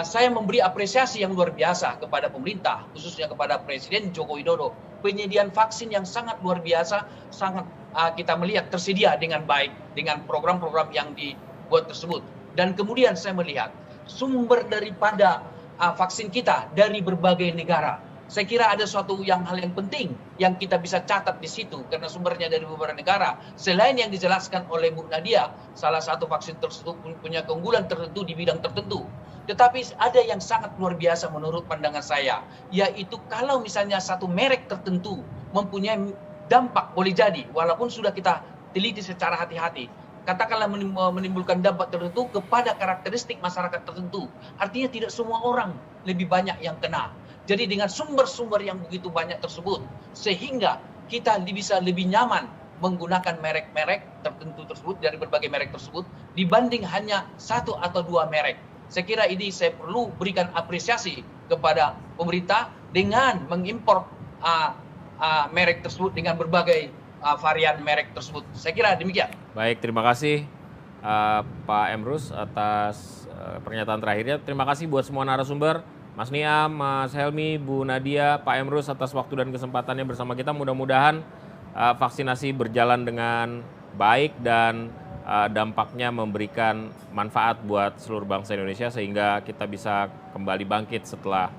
saya memberi apresiasi yang luar biasa kepada pemerintah, khususnya kepada Presiden Joko Widodo. Penyediaan vaksin yang sangat luar biasa, sangat kita melihat tersedia dengan baik dengan program-program yang dibuat tersebut. Dan kemudian saya melihat sumber daripada vaksin kita dari berbagai negara. Saya kira ada suatu hal yang penting yang kita bisa catat di situ karena sumbernya dari beberapa negara. Selain yang dijelaskan oleh Bu Nadia, salah satu vaksin tersebut punya keunggulan tertentu di bidang tertentu. Tetapi ada yang sangat luar biasa menurut pandangan saya, yaitu kalau misalnya satu merek tertentu mempunyai dampak, boleh jadi walaupun sudah kita teliti secara hati-hati, katakanlah menimbulkan dampak tertentu kepada karakteristik masyarakat tertentu. Artinya tidak semua orang lebih banyak yang kena. Jadi dengan sumber-sumber yang begitu banyak tersebut, sehingga kita bisa lebih nyaman menggunakan merek-merek tertentu tersebut, dari berbagai merek tersebut, dibanding hanya 1 atau 2 merek. Saya kira ini saya perlu berikan apresiasi kepada pemerintah dengan mengimpor merek tersebut dengan berbagai varian merek tersebut. Saya kira demikian. Baik, terima kasih Pak Emrus atas pernyataan terakhirnya. Terima kasih buat semua narasumber. Mas Niam, Mas Helmi, Bu Nadia, Pak Emrus atas waktu dan kesempatannya bersama kita. Mudah-mudahan vaksinasi berjalan dengan baik dan dampaknya memberikan manfaat buat seluruh bangsa Indonesia sehingga kita bisa kembali bangkit setelah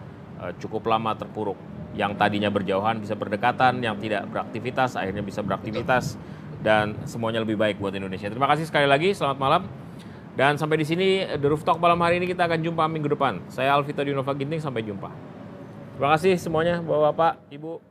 cukup lama terpuruk. Yang tadinya berjauhan bisa berdekatan, yang tidak beraktivitas akhirnya bisa beraktivitas dan semuanya lebih baik buat Indonesia. Terima kasih sekali lagi, selamat malam. Dan sampai di sini The Roof Talk malam hari ini, kita akan jumpa minggu depan. Saya Alvito di Nova Ginting, sampai jumpa. Terima kasih semuanya Bapak-bapak, Ibu.